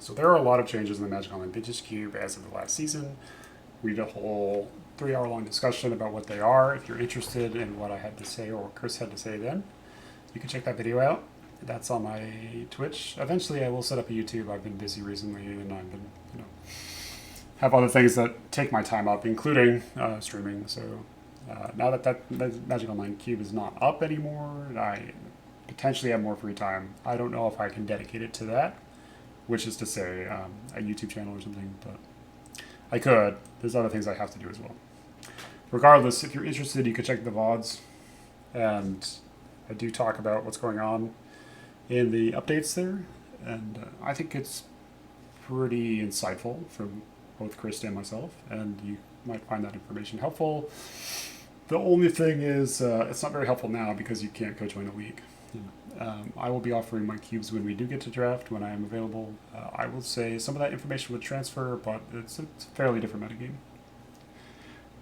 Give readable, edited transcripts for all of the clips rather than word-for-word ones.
So there are a lot of changes in the Magic Online Vintage Cube as of the last season. We did a whole 3 hour long discussion about what they are. If you're interested in what I had to say or what Chris had to say then, you can check that video out. That's on my Twitch. Eventually, I will set up a YouTube. I've been busy recently, and I've been, have other things that take my time up, including streaming. So now that Magic Online Cube is not up anymore, I potentially have more free time. I don't know if I can dedicate it to that, which is to say a YouTube channel or something, but I could. There's other things I have to do as well. Regardless, if you're interested, you could check the VODs, and I do talk about what's going on in the updates there, and I think it's pretty insightful from both Chris and myself, and you might find that information helpful. The only thing is, it's not very helpful now because you can't go join a league. I will be offering my cubes when we do get to draft, when I am available. I will say some of that information would transfer, but it's a fairly different metagame.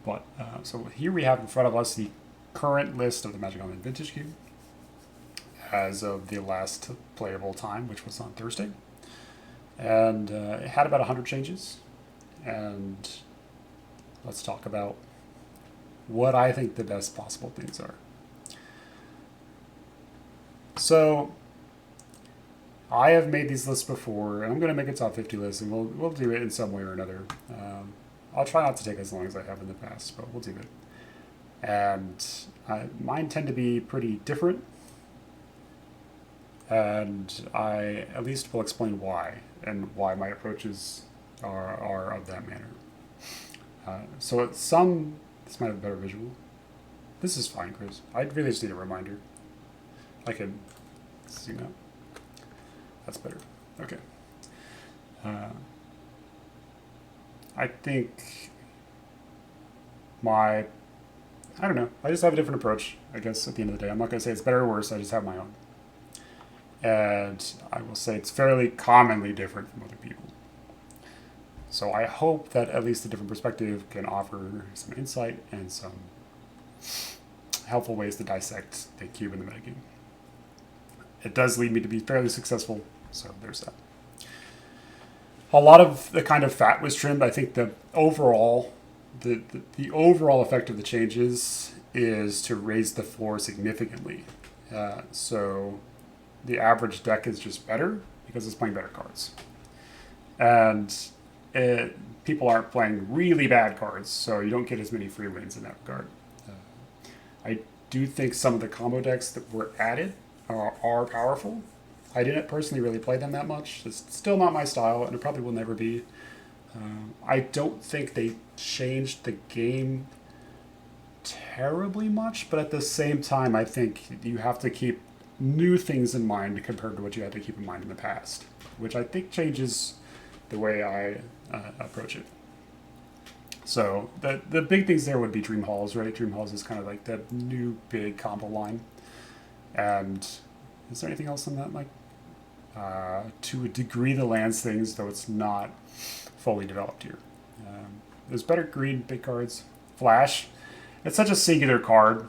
But so here we have in front of us the current list of the Magic Online Vintage Cube as of the last playable time, which was on Thursday. And it had about 100 changes. And let's talk about what I think the best possible things are. So I have made these lists before, and I'm going to make a top 50 list, and we'll do it in some way or another. I'll try not to take as long as I have in the past, but we'll do it. And mine tend to be pretty different, and I at least will explain why, and why my approaches are of that manner. So this might have a better visual. This is fine, Chris. I really just need a reminder. I can zoom out. That's better. Okay. I think I don't know. I just have a different approach, I guess, at the end of the day. I'm not going to say it's better or worse. I just have my own. And I will say it's fairly commonly different from other people. So I hope that at least a different perspective can offer some insight and some helpful ways to dissect the cube in the metagame. It does lead me to be fairly successful, so there's that. A lot of the kind of fat was trimmed. I think the overall effect of the changes is to raise the floor significantly. So the average deck is just better because it's playing better cards. And people aren't playing really bad cards, so you don't get as many free wins in that regard. I do think some of the combo decks that were added are powerful. I didn't personally really play them that much. It's still not my style, and it probably will never be. I don't think they changed the game terribly much, but at the same time, I think you have to keep new things in mind compared to what you had to keep in mind in the past, which I think changes the way I approach it. So the big things there would be Dream Halls, right? Dream Halls is kind of like the new big combo line. And is there anything else on that, Mike? To a degree, the lands things, though it's not fully developed here. There's better green big cards. Flash. It's such a singular card.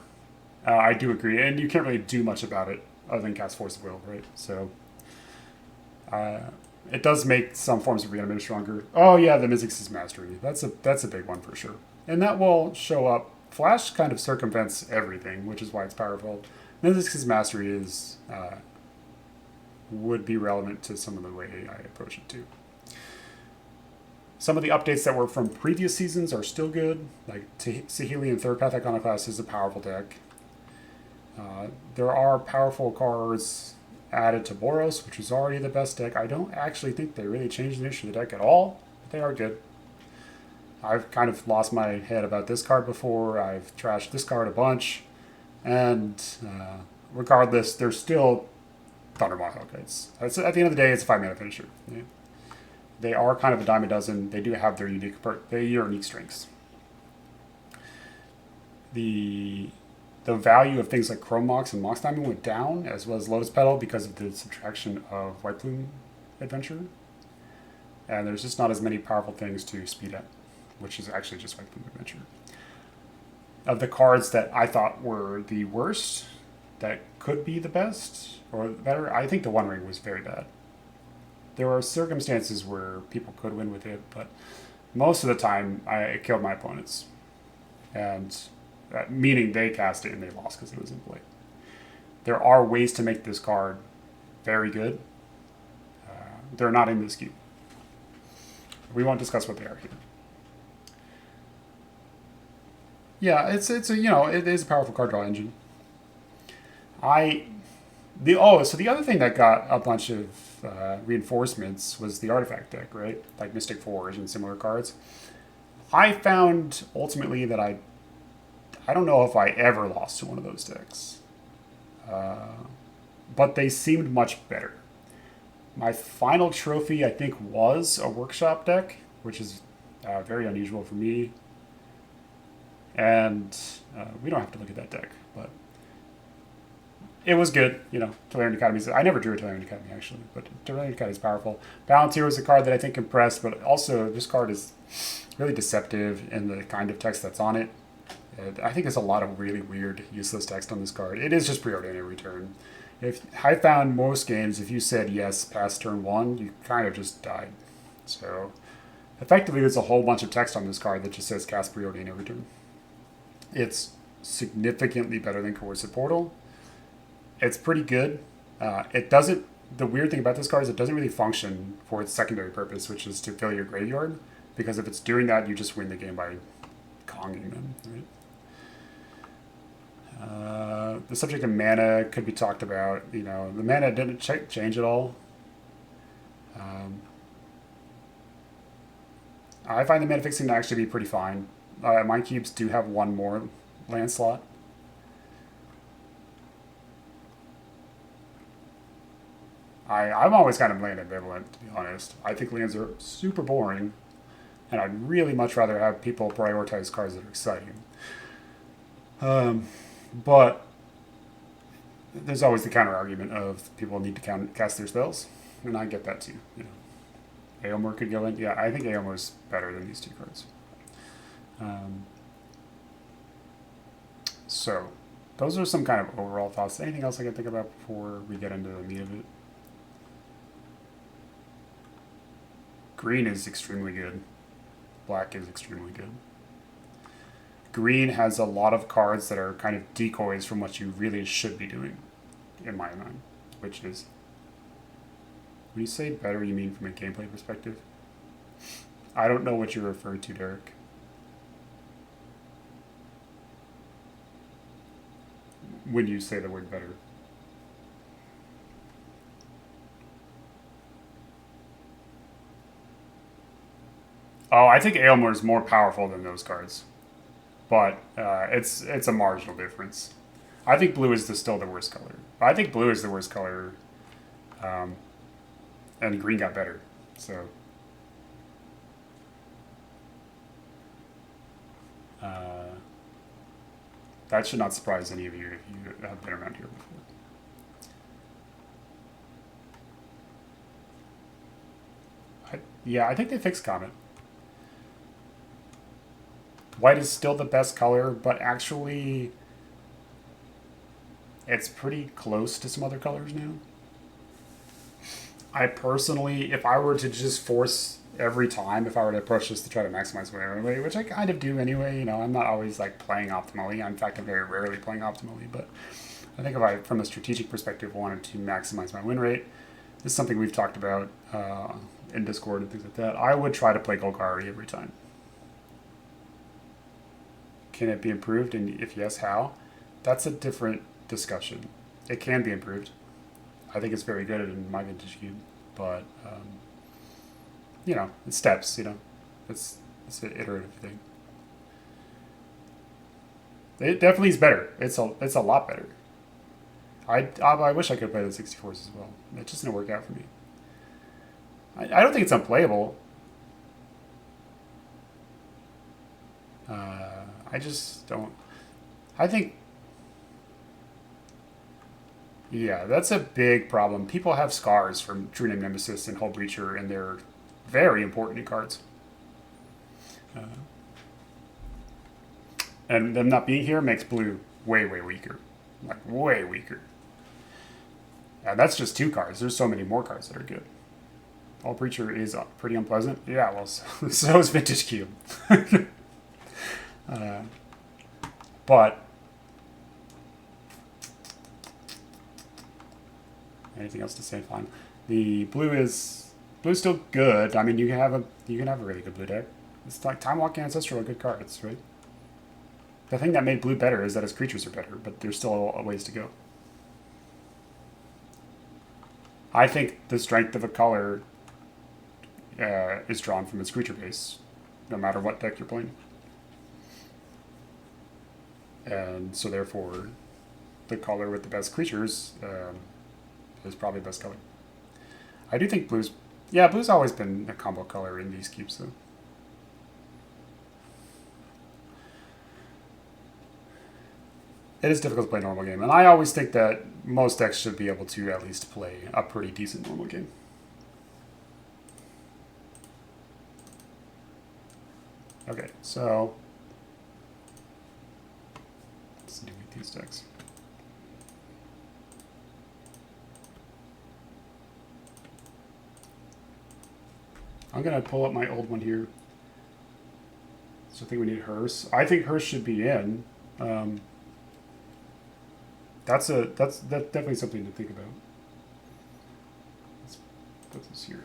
I do agree. And you can't really do much about it other than cast Force of Will, right? So it does make some forms of reanimate stronger. Oh yeah, the Mizzix's Mastery. That's a big one for sure. And that will show up. Flash kind of circumvents everything, which is why it's powerful. Mizzix's Mastery would be relevant to some of the way I approach it too. Some of the updates that were from previous seasons are still good. Like Saheeli and Third Path Iconoclast is a powerful deck. There are powerful cards added to Boros, which is already the best deck. I don't actually think they really changed the issue of the deck at all, but they are good. I've kind of lost my head about this card before. I've trashed this card a bunch. And regardless, there's still Thundermaw Hellkites. At the end of the day, it's a 5-mana finisher. Yeah. They are kind of a dime a dozen. They do have their unique strengths. The value of things like Chrome Mox and Mox Diamond went down, as well as Lotus Petal, because of the subtraction of White Plume Adventure. And there's just not as many powerful things to speed up, which is actually just White Plume Adventure. Of the cards that I thought were the worst, that could be the best or better, I think the One Ring was very bad. There are circumstances where people could win with it, but most of the time I killed my opponents, and meaning they cast it and they lost because it was in play. There are ways to make this card very good. They're not in this cube. We won't discuss what they are here. Yeah, it's a it is a powerful card draw engine. So the other thing that got a bunch of reinforcements was the artifact deck, right? Like Mystic Forge and similar cards. I found ultimately that I don't know if I ever lost to one of those decks, but they seemed much better. My final trophy, I think, was a workshop deck, which is very unusual for me. And we don't have to look at that deck, but it was good. Tolarian Academy. I never drew a Tolarian Academy, actually, but Tolarian Academy is powerful. Palantir was a card that I think impressed, but also this card is really deceptive in the kind of text that's on it. I think there's a lot of really weird, useless text on this card. It is just preordained every turn. If I found most games, if you said yes past turn 1, you kind of just died. So effectively, there's a whole bunch of text on this card that just says cast preordain every turn. It's significantly better than Coercive Portal. It's pretty good. It doesn't. The weird thing about this card is it doesn't really function for its secondary purpose, which is to fill your graveyard. Because if it's doing that, you just win the game by Konging them. Right? The subject of mana could be talked about. The mana didn't change at all. I find the mana fixing to actually be pretty fine. My cubes do have one more land slot. I'm always kind of land ambivalent, to be honest. I think lands are super boring, and I'd really much rather have people prioritize cards that are exciting. But there's always the counter argument of people need to cast their spells, and I get that too. Aomor could go in. Yeah, I think Aomor's better than these two cards. So those are some kind of overall thoughts. Anything else I can think about before we get into the meat of it? Green is extremely good. Black is extremely good. Green has a lot of cards that are kind of decoys from what you really should be doing, in my mind. Which is, when you say better, you mean from a gameplay perspective? I don't know what you're referring to, Derek. When you say the word better. Oh, I think Aylmer is more powerful than those cards, but it's a marginal difference. I think blue is still the worst color. I think blue is the worst color, and green got better. So that should not surprise any of you if you have been around here before. I think they fixed Comet. White is still the best color, but actually it's pretty close to some other colors now. I personally, if I were to just force every time, if I were to approach this to try to maximize my own way, which I kind of do anyway, I'm not always like playing optimally. In fact, I'm very rarely playing optimally, but I think if I, from a strategic perspective, wanted to maximize my win rate, this is something we've talked about in Discord and things like that, I would try to play Golgari every time. Can it be improved? And if yes, how? That's a different discussion. It can be improved. I think it's very good in my vintage cube, but it's steps. It's an iterative thing. It definitely is better. It's a lot better. I wish I could play the 64s as well. It just didn't work out for me. I don't think it's unplayable. I just don't. I think. Yeah, that's a big problem. People have scars from True Name Nemesis and Hull Breacher, and they're very important new cards. And them not being here makes blue way, way weaker. Like, way weaker. And that's just 2 cards. There's so many more cards that are good. All Preacher is pretty unpleasant. Yeah, well, so is Vintage Cube. But anything else to say? Fine. The blue's still good. I mean, you can have a really good blue deck. It's like Time Walk Ancestral are good cards, right? The thing that made blue better is that its creatures are better, but there's still a ways to go. I think the strength of a color is drawn from its creature base, no matter what deck you're playing. And so therefore, the color with the best creatures is probably the best color. I do think blue's always been a combo color in these cubes, though. It is difficult to play a normal game, and I always think that most decks should be able to at least play a pretty decent normal game. Okay, so let's do these decks. I'm gonna pull up my old one here. So I think we need Hearse. I think Hearse should be in. That's definitely something to think about. Let's put this here.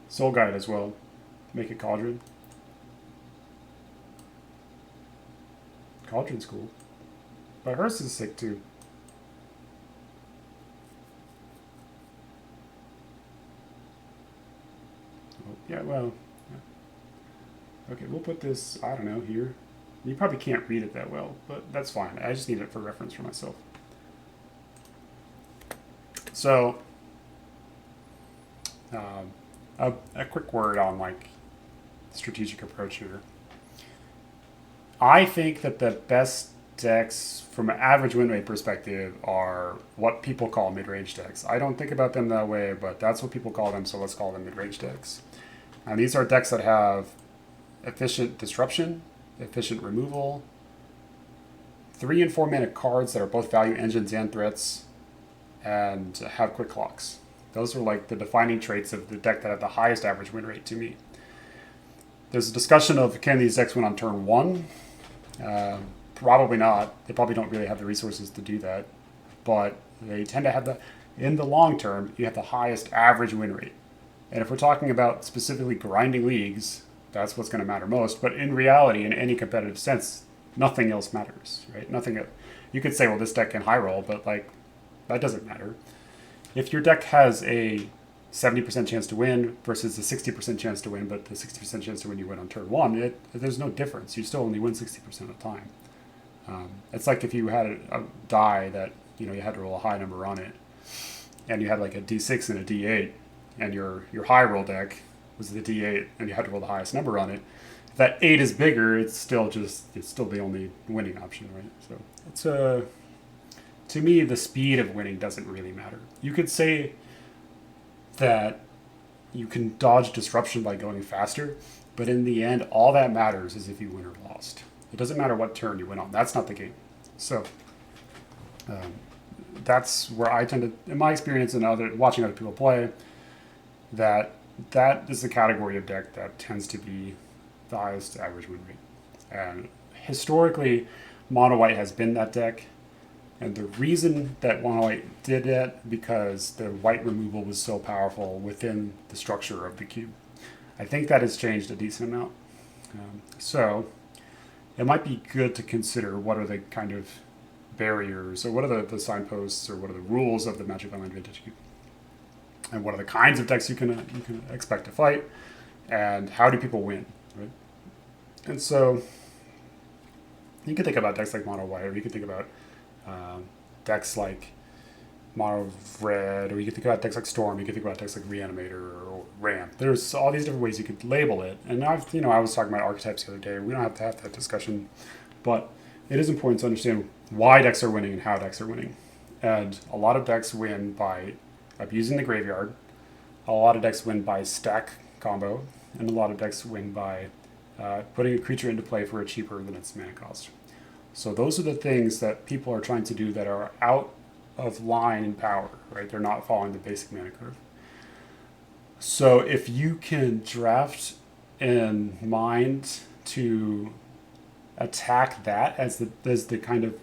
Soul Guide as well. Make it Cauldron. Cauldron's cool. But Hearse is sick too. Oh, yeah, well. Yeah. Okay, we'll put this, I don't know, here. You probably can't read it that well, but that's fine. I just need it for reference for myself. So, a quick word on like strategic approach here. I think that the best decks from an average win rate perspective are what people call mid-range decks. I don't think about them that way, but that's what people call them, so let's call them mid-range decks. And these are decks that have efficient disruption, efficient removal, 3 and 4 mana cards that are both value engines and threats, and have quick clocks. Those are like the defining traits of the deck that have the highest average win rate to me. There's a discussion of can these decks win on turn 1? Probably not. They probably don't really have the resources to do that, but they tend to have in the long term, you have the highest average win rate. And if we're talking about specifically grinding leagues, that's what's going to matter most. But in reality, in any competitive sense, nothing else matters, right? You could say, well, this deck can high roll, but like that doesn't matter. If your deck has a 70% chance to win versus a 60% chance to win, but the 60% chance to win you win on turn 1, there's no difference. You still only win 60% of the time. It's like if you had a die that you had to roll a high number on it, and you had like a D6 and a D8, and your high roll deck was the D8, and you had to roll the highest number on it. If that 8 is bigger, it's still the only winning option, right? So it's to me, the speed of winning doesn't really matter. You could say that you can dodge disruption by going faster, but in the end, all that matters is if you win or lost. It doesn't matter what turn you win on. That's not the game. So that's where I tend to, in my experience and watching other people play, that is the category of deck that tends to be the highest average win rate. And historically, mono white has been that deck. And the reason that mono white did that because the white removal was so powerful within the structure of the cube. I think that has changed a decent amount. So it might be good to consider what are the kind of barriers, or what are the signposts, or what are the rules of the Magic Online Vintage Cube, and what are the kinds of decks you can expect to fight, and how do people win, right? And so you can think about decks like mono white, or you can think about decks like mono red, or you can think about decks like Storm. You can think about decks like Reanimator or Ramp. There's all these different ways you could label it. And I was talking about archetypes the other day. We don't have to have that discussion, but it is important to understand why decks are winning and how decks are winning. And a lot of decks win by abusing the graveyard. A lot of decks win by stack combo, and a lot of decks win by putting a creature into play for a cheaper than its mana cost. So those are the things that people are trying to do that are out of line and power, right? They're not following the basic mana curve. So if you can draft in mind to attack that as the kind of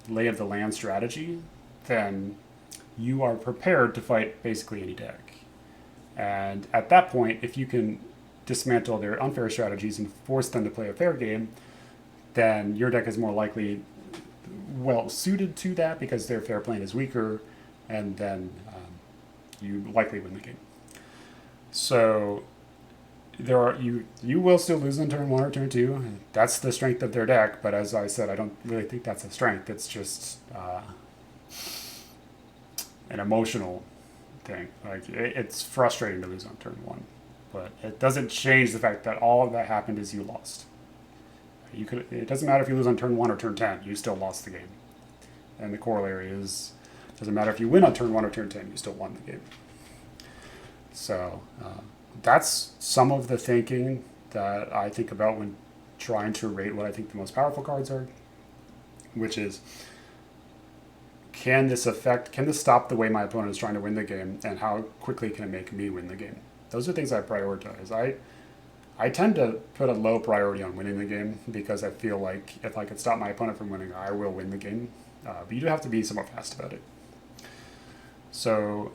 lay of the land strategy, then you are prepared to fight basically any deck. And at that point, if you can dismantle their unfair strategies and force them to play a fair game, then your deck is more likely well suited to that because their fair plane is weaker, and then you likely win the game. So you will still lose on turn 1 or turn 2. That's the strength of their deck, but as I said, I don't really think that's a strength. It's just an emotional thing. Like it's frustrating to lose on turn 1, but it doesn't change the fact that all of that happened is you lost. It doesn't matter if you lose on turn 1 or turn 10, you still lost the game. And the corollary is, it doesn't matter if you win on turn 1 or turn 10, you still won the game. So that's some of the thinking that I think about when trying to rate what I think the most powerful cards are, which is, can this stop the way my opponent is trying to win the game, and how quickly can it make me win the game? Those are things I prioritize. I tend to put a low priority on winning the game because I feel like if I could stop my opponent from winning, I will win the game. But you do have to be somewhat fast about it. So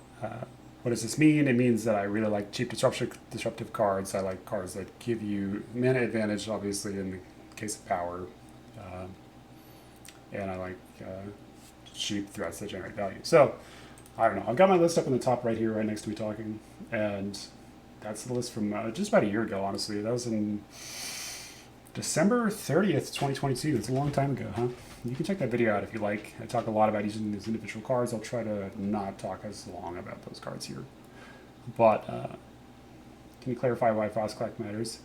what does this mean? It means that I really like cheap disruptive cards. I like cards that give you mana advantage, obviously, in the case of power. And I like cheap threats that generate value. So, I don't know. I've got my list up on the top right here, right next to me talking. And that's the list from just about a year ago, honestly. That was in December 30th, 2022. It's a long time ago, huh? You can check that video out if you like. I talk a lot about each of these individual cards. I'll try to not talk as long about those cards here. But can you clarify why Frostclack matters?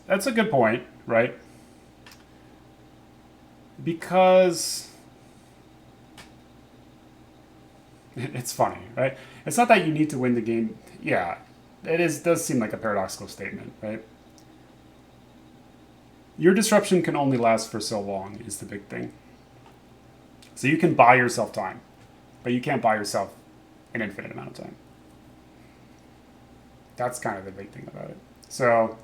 That's a good point, right? Because it's funny, right? It's not that you need to win the game. Yeah, does seem like a paradoxical statement, right? Your disruption can only last for so long is the big thing. So you can buy yourself time, but you can't buy yourself an infinite amount of time. That's kind of the big thing about it. So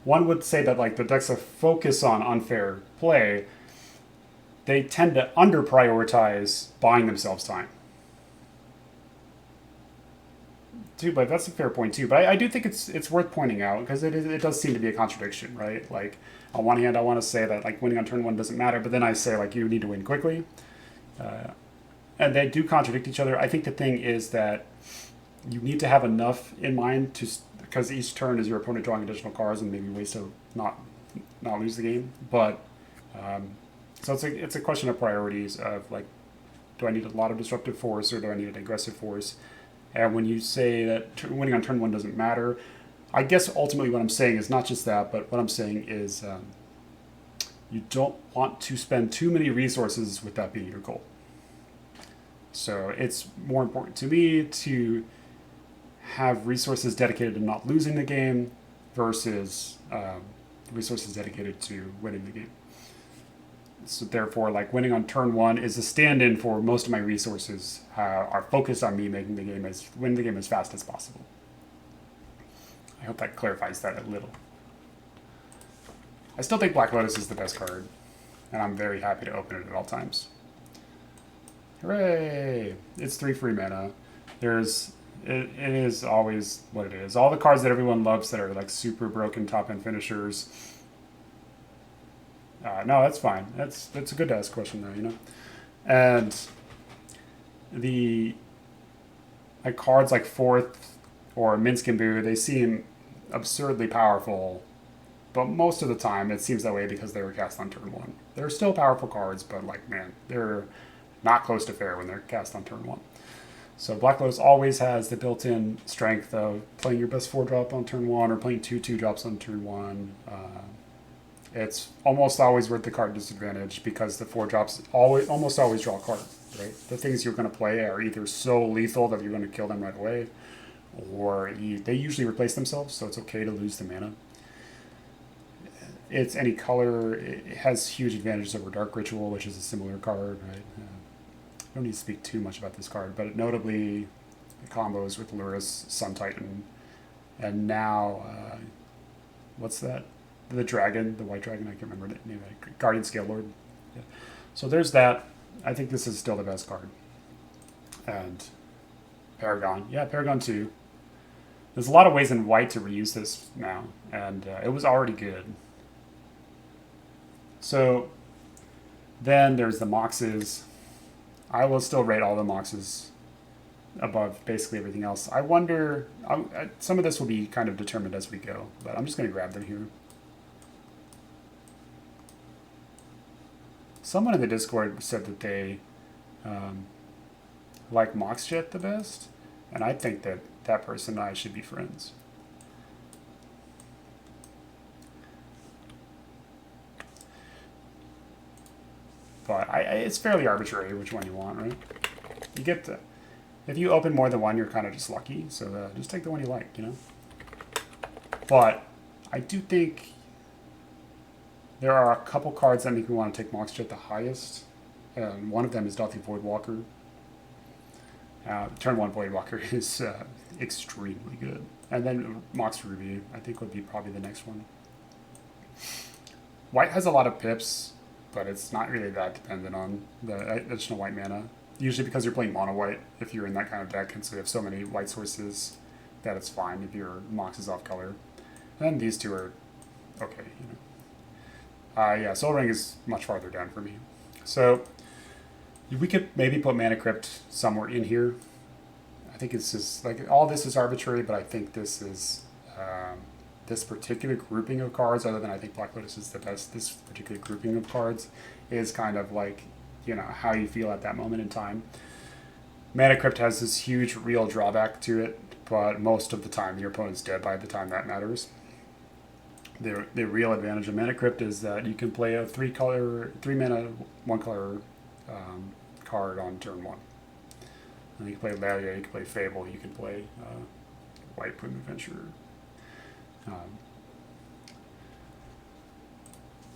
one would say that like the decks that focus on unfair play, they tend to under-prioritize buying themselves time. Too, but that's a fair point too. But I do think it's worth pointing out because it does seem to be a contradiction, right? Like on one hand, I want to say that like winning on turn 1 doesn't matter, but then I say like you need to win quickly, and they do contradict each other. I think the thing is that you need to have enough in mind because each turn is your opponent drawing additional cards and maybe ways to not lose the game. But so it's a question of priorities of like, do I need a lot of disruptive force or do I need an aggressive force? And when you say that winning on turn 1 doesn't matter, I guess ultimately what I'm saying is not just that, but what I'm saying is you don't want to spend too many resources with that being your goal. So it's more important to me to have resources dedicated to not losing the game versus resources dedicated to winning the game. So therefore, like winning on turn 1 is a stand-in for most of my resources are focused on me winning the game as fast as possible. I hope that clarifies that a little. I still think Black Lotus is the best card, and I'm very happy to open it at all times. Hooray! It's 3 free mana. It is always what it is. All the cards that everyone loves that are like super broken top-end finishers. No, that's fine. That's a good to ask question though, you know. And the cards like Fourth or Minsc and Boo, they seem absurdly powerful, but most of the time it seems that way because they were cast on turn 1. They're still powerful cards, but like man, they're not close to fair when they're cast on turn 1. So Black Lotus always has the built-in strength of playing your best 4-drop on turn 1 or playing 2 drops on turn 1. It's almost always worth the card disadvantage because the 4-drops almost always draw a card, right? The things you're going to play are either so lethal that you're going to kill them right away, or they usually replace themselves, so it's okay to lose the mana. it's any color. It has huge advantages over Dark Ritual, which is a similar card, right? I don't need to speak too much about this card, but notably the combos with Lurrus, Sun Titan, and now, what's that? The dragon, the white dragon, I can't remember the name of it. Guardian Scale Lord. Yeah. So there's that. I think this is still the best card. And Paragon. Yeah, Paragon 2. There's a lot of ways in white to reuse this now, and it was already good. So then there's the Moxes. I will still rate all the Moxes above basically everything else. I wonder, some of this will be kind of determined as we go, but I'm just going to grab them here. Someone in the Discord said that they like Moxjet the best, and I think that that person and I should be friends. But it's fairly arbitrary which one you want, right? You get the, if you open more than one, you're kind of just lucky. So just take the one you like, you know. But I do think there are a couple cards that make me want to take Moxjet the highest. One of them is Dauthi Voidwalker. Turn 1 Voidwalker is extremely good. And then Mox Ruby, I think, would be probably the next one. White has a lot of pips, but it's not really that dependent on the additional white mana. Usually because you're playing mono white, if you're in that kind of deck, and so you have so many white sources that it's fine if your Mox is off color. And these two are okay, you know. Yeah, Soul Ring is much farther down for me. So we could maybe put Mana Crypt somewhere in here. I think it's just like all this is arbitrary, but I think this is this particular grouping of cards, other than I think Black Lotus is the best, this particular grouping of cards is kind of like, you know, how you feel at that moment in time. Mana Crypt has this huge real drawback to it, but most of the time your opponent's dead by the time that matters. The real advantage of Mana Crypt is that you can play a 3 mana, 1 color card on turn 1. And you can play Lalia, you can play Fable, you can play White Plume Adventurer.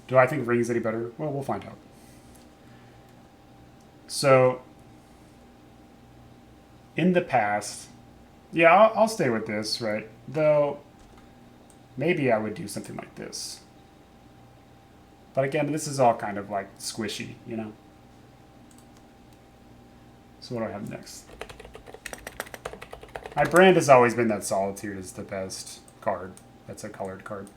Do I think Ring is any better? Well, we'll find out. So, in the past, yeah, I'll stay with this, right? Though, maybe I would do something like this. But again, this is all kind of like squishy, you know? So what do I have next? My brand has always been that Solitude is the best card. That's a colored card.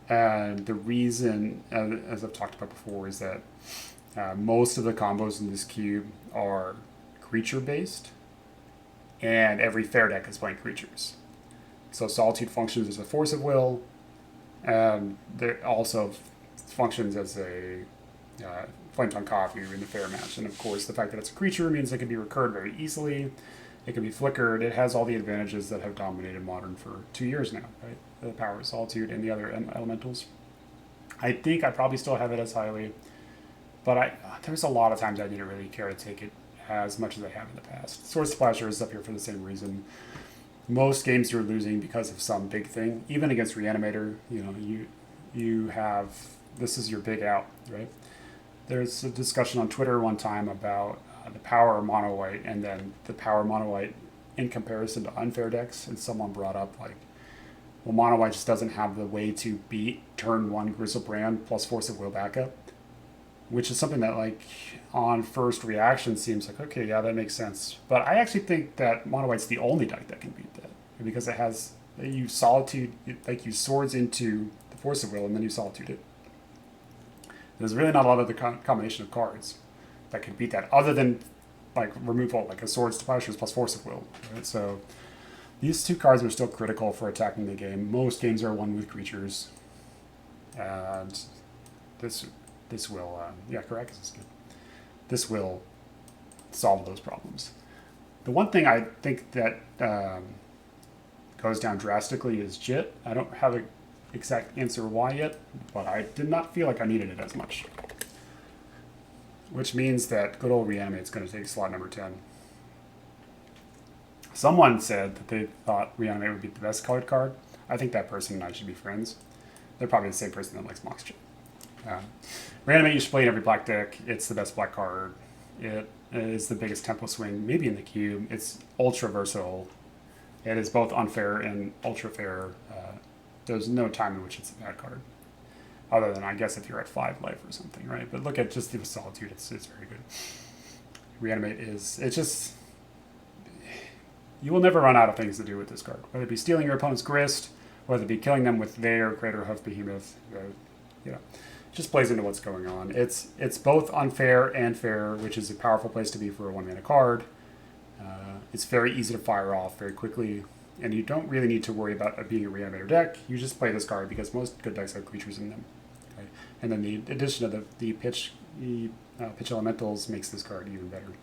And the reason, as I've talked about before, is that most of the combos in this cube are creature-based, and every fair deck is playing creatures. So Solitude functions as a force of will, and it also functions as a Flametongue Coffee in the fair match. And of course, the fact that it's a creature means it can be recurred very easily. It can be flickered. It has all the advantages that have dominated Modern for 2 years now, right? The power of Solitude and the other elementals. I think I probably still have it as highly, but there's a lot of times I didn't really care to take it as much as I have in the past. Sword Splasher is up here for the same reason. Most games you're losing because of some big thing. Even against Reanimator, you know, you have, this is your big out, right? There's a discussion on Twitter one time about the power of mono white, and then the power of mono white in comparison to unfair decks, and someone brought up like, well, mono white just doesn't have the way to beat turn 1 Griselbrand plus Force of Will backup, which is something that like on first reaction seems like, okay, yeah, that makes sense. But I actually think that mono white's the only deck that can beat that, because it has, you Solitude, like you swords into the Force of Will and then you Solitude it. There's really not a lot of the combination of cards that can beat that, other than like removal, like a Swords to Plowshares plus Force of Will. Right? So these two cards are still critical for attacking the game. Most games are won with creatures, and this will, yeah, Caracas is good. This will solve those problems. The one thing I think that goes down drastically is Jit. I don't have an exact answer why yet, but I did not feel like I needed it as much. which means that good old Reanimate is going to take slot number 10. Someone said that they thought Reanimate would be the best colored card. I think that person and I should be friends. They're probably the same person that likes Moxchip. Reanimate you should play in every black deck. It's the best black card. It is the biggest tempo swing, maybe in the cube. It's ultra versatile. It is both unfair and ultra fair. There's no time in which it's a bad card. Other than, I guess, if you're at 5 life or something, right? But look at just the Solitude. It's very good. Reanimate is... It's just... You will never run out of things to do with this card. Whether it be stealing your opponent's Grist, whether it be killing them with Veil, Crater Hoof Behemoth, you know, just plays into what's going on. It's both unfair and fair, which is a powerful place to be for a 1-mana card. It's very easy to fire off very quickly, and you don't really need to worry about it being a Reanimator deck. You just play this card because most good decks have creatures in them. Okay? And then the addition of the pitch elementals makes this card even better.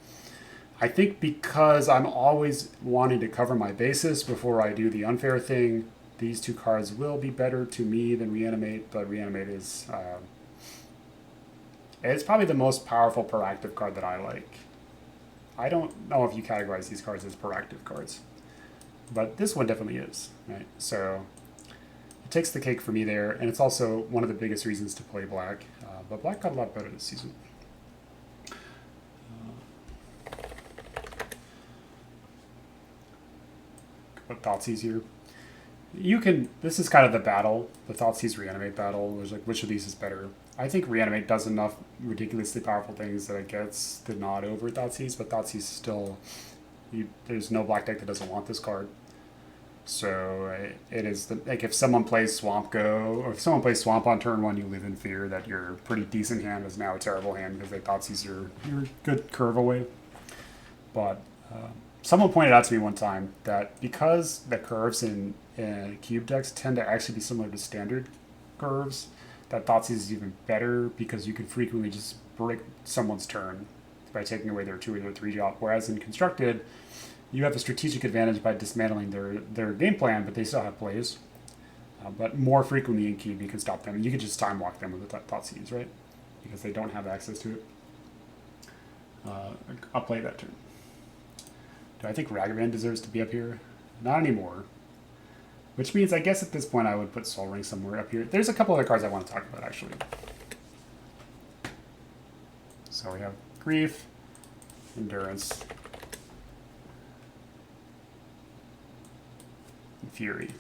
I think because I'm always wanting to cover my bases before I do the unfair thing, these two cards will be better to me than Reanimate, but Reanimate is... it's probably the most powerful proactive card that I like. I don't know if you categorize these cards as proactive cards, but this one definitely is, right? So it takes the cake for me there, and it's also one of the biggest reasons to play black. But black got a lot better this season. Put Thoughtseize here. You can. This is kind of the battle, the Thoughtseize Reanimate battle. There's like, which of these is better? I think Reanimate does enough ridiculously powerful things that it gets the nod over Thoughtseize, but Thoughtseize still, there's no black deck that doesn't want this card. So it is like if someone plays Swamp Go, or if someone plays Swamp on turn 1, you live in fear that your pretty decent hand is now a terrible hand because they Thoughtseize your good curve away. But someone pointed out to me one time that because the curves in cube decks tend to actually be similar to standard curves, that Thoughtseize is even better because you can frequently just break someone's turn by taking away their 2 or their 3 drop. Whereas in Constructed, you have a strategic advantage by dismantling their game plan, but they still have plays. But more frequently in Cube, you can stop them. You can just time walk them with the Thoughtseize, right? Because they don't have access to it. I'll play that turn. Do I think Ragavan deserves to be up here? Not anymore. Which means, I guess at this point, I would put Sol Ring somewhere up here. There's a couple other cards I want to talk about, actually. So we have Grief, Endurance, and Fury.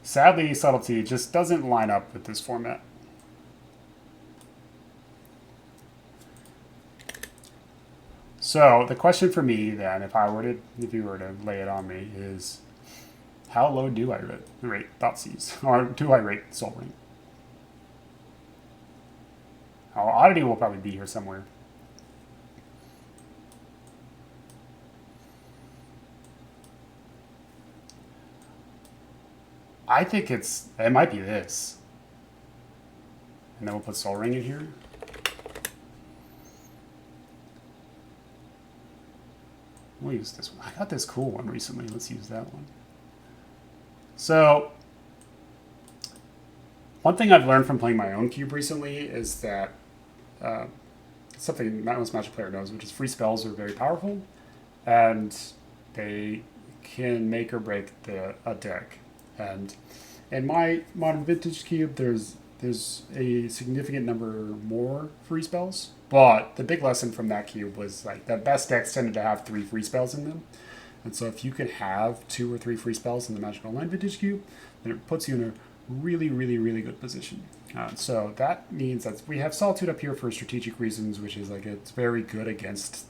Sadly, Subtlety just doesn't line up with this format. So the question for me then, if you were to lay it on me, is how low do I rate Thoughtseize, or do I rate Sol Ring? Oddity will probably be here somewhere. I think it might be this, and then we'll put Sol Ring in here. We'll use this one. I got this cool one recently. Let's use that one. So, one thing I've learned from playing my own cube recently is that something most Magic player knows, which is free spells are very powerful, and they can make or break a deck. And in my Modern Vintage cube, there's a significant number more free spells. But the big lesson from that cube was like the best decks tended to have 3 free spells in them. And so if you can have 2 or 3 free spells in the Magic Online Vintage cube, then it puts you in a really, really, really good position. So that means that we have Solitude up here for strategic reasons, which is like it's very good against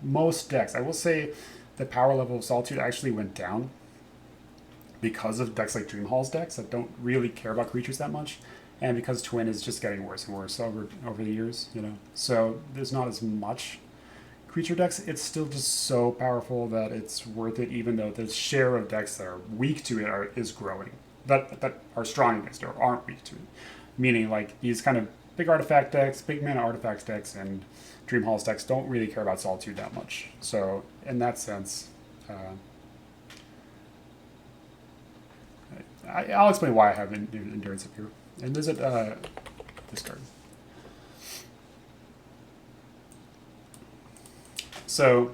most decks. I will say the power level of Solitude actually went down because of decks like Dreamhall's decks that don't really care about creatures that much. And because Twin is just getting worse and worse over the years, you know. So there's not as much creature decks. It's still just so powerful that it's worth it, even though the share of decks that are weak to it is growing. That are strong against it or aren't weak to it. Meaning like these kind of big artifact decks, big mana artifacts decks, and Dreamhall's decks don't really care about Solitude that much. So in that sense, I'll explain why I have Endurance up here. And visit this card. So,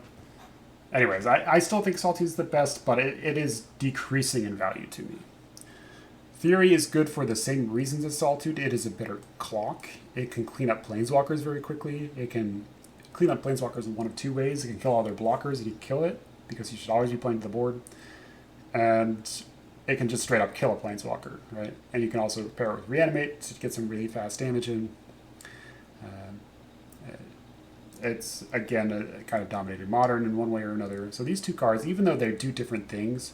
anyways, I still think Salty is the best, but it is decreasing in value to me. Fury is good for the same reasons as Solitude. It is a better clock. It can clean up Planeswalkers very quickly. It can clean up Planeswalkers in one of two ways. It can kill all their blockers and you kill it, because you should always be playing to the board. And it can just straight up kill a Planeswalker, right? And you can also pair it with Reanimate to get some really fast damage in. It's, again, a kind of dominated Modern in one way or another. So these two cards, even though they do different things,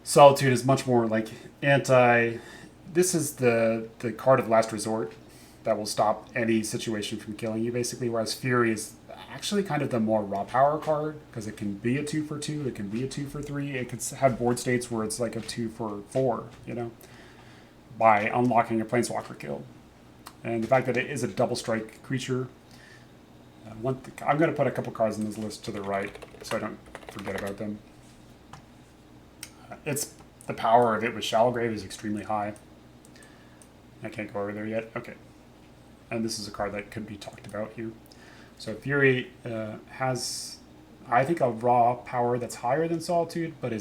Solitude is much more like anti. This is the card of last resort that will stop any situation from killing you, basically. Whereas Fury is actually kind of the more raw power card, because it can be a 2 for 2, it can be a 2 for 3, it could have board states where it's like a 2 for 4, you know, by unlocking a Planeswalker kill. And the fact that it is a double strike creature. I'm going to put a couple cards in this list to the right so I don't forget about them. It's the power of it with Shallowgrave is extremely high. I can't go over there yet. Okay. And this is a card that could be talked about here. So Fury has, I think, a raw power that's higher than Solitude, but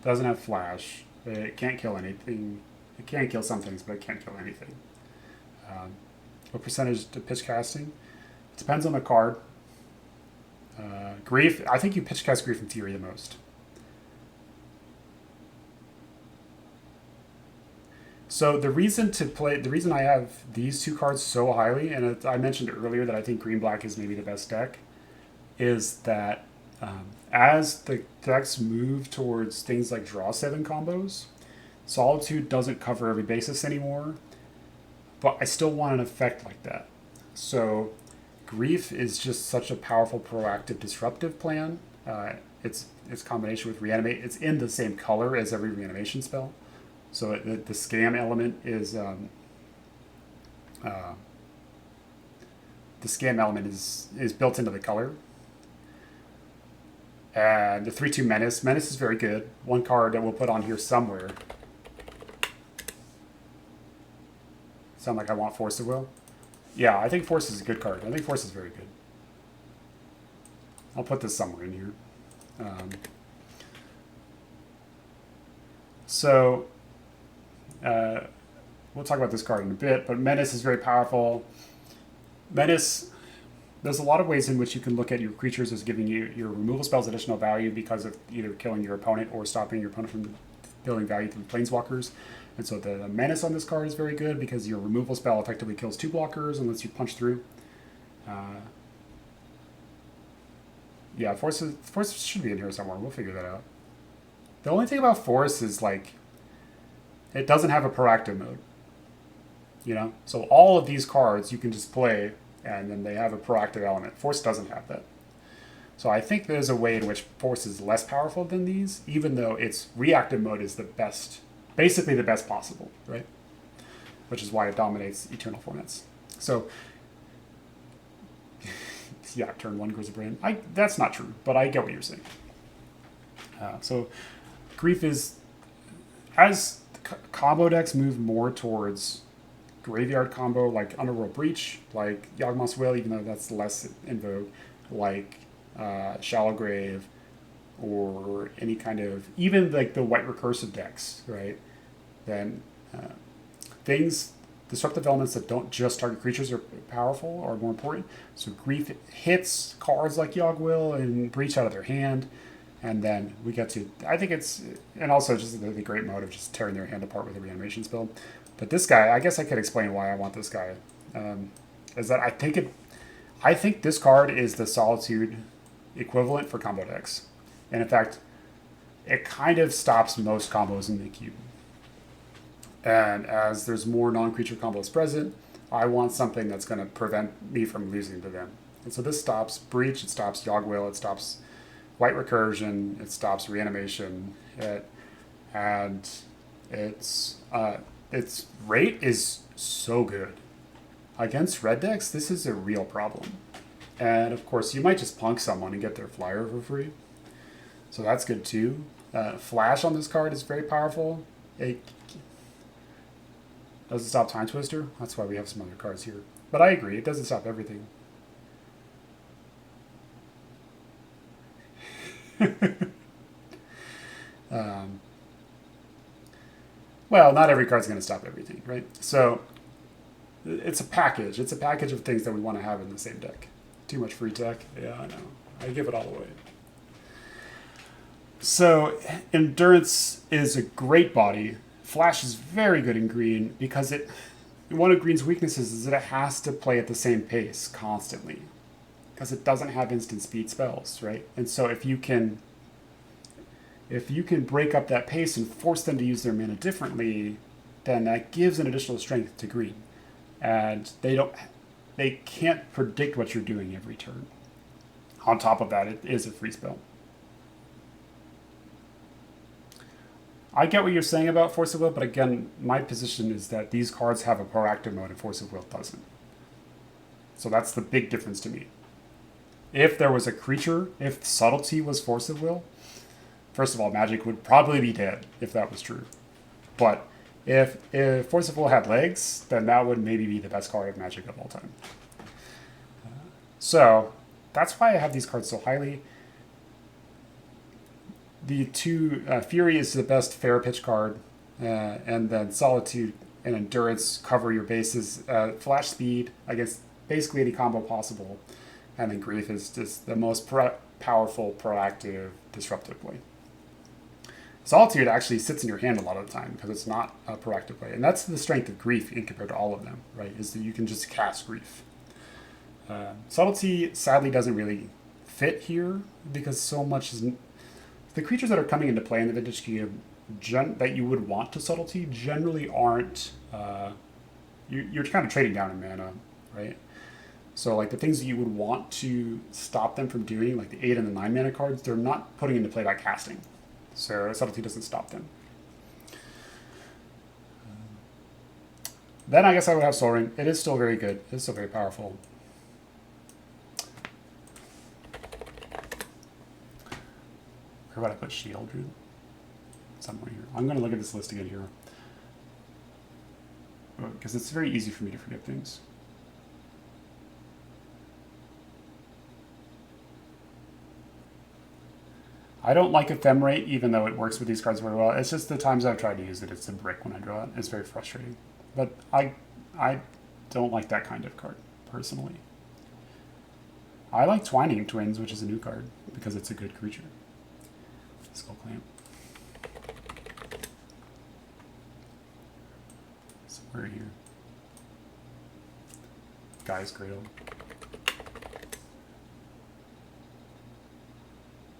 doesn't have Flash. It can't kill anything. It can kill some things, but it can't kill anything. What percentage to pitch casting? It depends on the card. Grief, I think you pitch cast Grief and Fury the most. So the reason I have these two cards so highly, and I mentioned earlier that I think Green-Black is maybe the best deck, is that as the decks move towards things like draw 7 combos, Solitude doesn't cover every basis anymore, but I still want an effect like that. So Grief is just such a powerful, proactive, disruptive plan. Its combination with Reanimate, it's in the same color as every reanimation spell. So the scam element is the scam element is built into the color. And the 3/2 Menace. Menace is very good. One card that we'll put on here somewhere. Sound like I want Force of Will? Yeah, I think Force is a good card. I think Force is very good. I'll put this somewhere in here. We'll talk about this card in a bit, but Menace is very powerful. Menace, there's a lot of ways in which you can look at your creatures as giving you your removal spells additional value because of either killing your opponent or stopping your opponent from building value through Planeswalkers. And so the Menace on this card is very good because your removal spell effectively kills 2 blockers and lets you punch through. Yeah, Force should be in here somewhere. We'll figure that out. The only thing about Force is, like, it doesn't have a proactive mode. You know? So all of these cards you can just play, and then they have a proactive element. Force doesn't have that. So I think there's a way in which Force is less powerful than these, even though its reactive mode is the best, basically the best possible, right? Which is why it dominates Eternal formats. So, yeah, turn 1 goes a brain. That's not true, but I get what you're saying. So Grief is, as combo decks move more towards graveyard combo, like Underworld Breach, like Yawgmoth's Will, even though that's less in vogue, like Shallowgrave, or any kind of, even like the white recursive decks, right? Then disruptive elements that don't just target creatures are powerful or more important. So Grief hits cards like Yawg-Will and Breach out of their hand, and then we get to, I think it's, and also just the great mode of just tearing their hand apart with a reanimation spell. But this guy, I guess I could explain why I want this guy. Is that I think this card is the Solitude equivalent for combo decks. And in fact, it kind of stops most combos in the cube. And as there's more non-creature combos present, I want something that's going to prevent me from losing to them. And so this stops Breach, it stops Yawg-Will, it stops White Recursion, it stops Reanimation, and its rate is so good. Against red decks, this is a real problem. And of course, you might just punk someone and get their flyer for free. So that's good too. Flash on this card is very powerful. It doesn't stop Time Twister. That's why we have some other cards here. But I agree, it doesn't stop everything. um, well, not every card's going to stop everything, right? So it's a package. It's a package of things that we want to have in the same deck. Too much free tech? Yeah, I know. I give it all away. So Endurance is a great body. Flash is very good in green because one of green's weaknesses is that it has to play at the same pace constantly because it doesn't have instant speed spells, right? And so if you can break up that pace and force them to use their mana differently, then that gives an additional strength to green. And they can't predict what you're doing every turn. On top of that, it is a free spell. I get what you're saying about Force of Will, but again, my position is that these cards have a proactive mode and Force of Will doesn't. So that's the big difference to me. If there was a creature, if Subtlety was Force of Will, first of all, Magic would probably be dead if that was true. But if Force of Will had legs, then that would maybe be the best card of Magic of all time. So that's why I have these cards so highly. The two Fury is the best fair pitch card, and then Solitude and Endurance cover your bases. Flash Speed against basically any combo possible, and then Grief is just the most powerful, proactive, disruptive play. Solitude actually sits in your hand a lot of the time because it's not a proactive play, and that's the strength of Grief in compared to all of them, right? Is that you can just cast Grief. Subtlety sadly doesn't really fit here because so much is. The creatures that are coming into play in the Vintage Cube that you would want to Subtlety generally aren't. You're kind of trading down in mana, right? So like the things that you would want to stop them from doing, like the 8 and the 9 mana cards, they're not putting into play by casting. So Subtlety doesn't stop them. Then I guess I would have Sol Ring. It is still very good. It is still very powerful. Where would I put Sheoldred? Somewhere here. I'm going to look at this list again here. Because it's very easy for me to forget things. I don't like Ephemerate, even though it works with these cards very well. It's just the times I've tried to use it, it's a brick when I draw it. It's very frustrating. But I don't like that kind of card, personally. I like Twining Twins, which is a new card, because it's a good creature. Skull Clamp. Somewhere here. Guy's Cradle.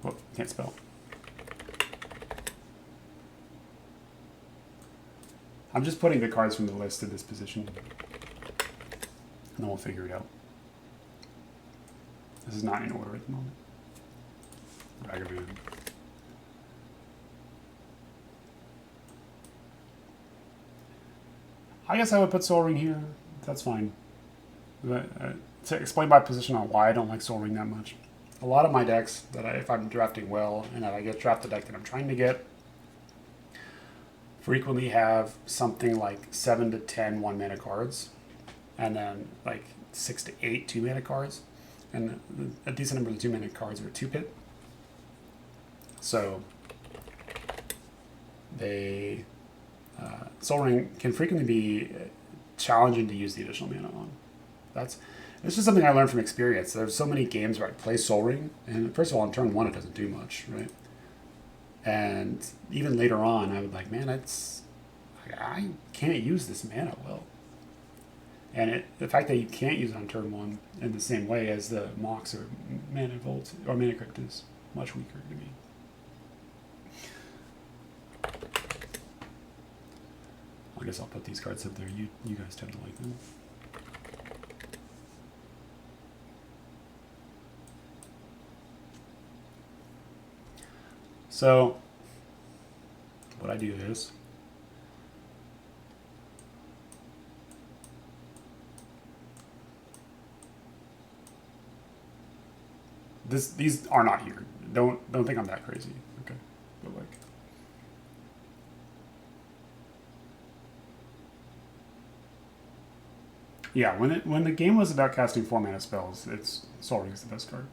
Oh, can't spell. I'm just putting the cards from the list in this position. And then we'll figure it out. This is not in order at the moment. Ragavan. I guess I would put Sol Ring here. That's fine. But, to explain my position on why I don't like Sol Ring that much. A lot of my decks, if I'm drafting well, and I get draft the deck that I'm trying to get, frequently have something like 7 to 10 1-mana cards, and then like 6 to 8 2-mana cards, and a decent number of 2-mana cards are a 2-pit. So Sol Ring can frequently be challenging to use the additional mana on. It's just something I learned from experience. There's so many games where I play Sol Ring, and first of all, on turn 1 it doesn't do much, right? And even later on, I would like, man, I can't use this mana well. And the fact that you can't use it on turn 1 in the same way as the Mox or Mana Vault or Mana Crypt is much weaker to me. I guess I'll put these cards up there. You guys tend to like them. So what I do is these are not here. Don't think I'm that crazy. Okay. But like yeah, when the game was about casting 4-mana spells, Sol Ring is the best card.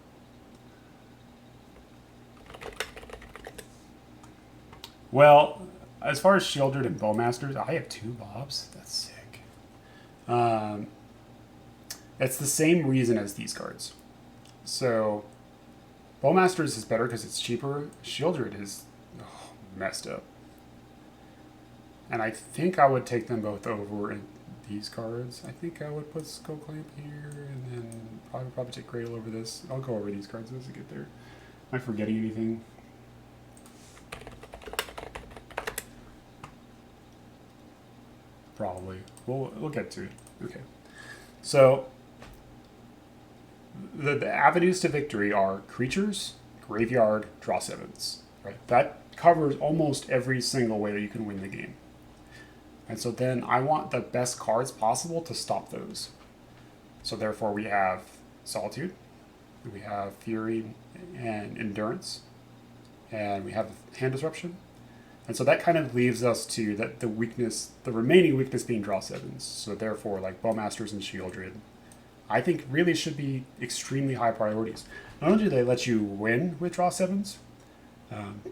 Well, as far as Shieldred and Bowmasters, I have two Bobs. That's sick. Um, it's the same reason as these cards. So, Bowmasters is better because it's cheaper. Shieldred is messed up. And I think I would take them both over in these cards. I think I would put Skullclamp here, and then I would probably take Cradle over this. I'll go over these cards as I get there. Am I forgetting anything? Probably. We'll get to it. Okay. So the avenues to victory are creatures, graveyard, draw sevens. Right. That covers almost every single way that you can win the game. And so then I want the best cards possible to stop those. So therefore we have Solitude, we have Fury and Endurance, and we have Hand Disruption. And so that kind of leaves us to that the weakness, the remaining weakness being draw sevens. So therefore, like Bowmasters and Shieldred, I think really should be extremely high priorities. Not only do they let you win with draw sevens,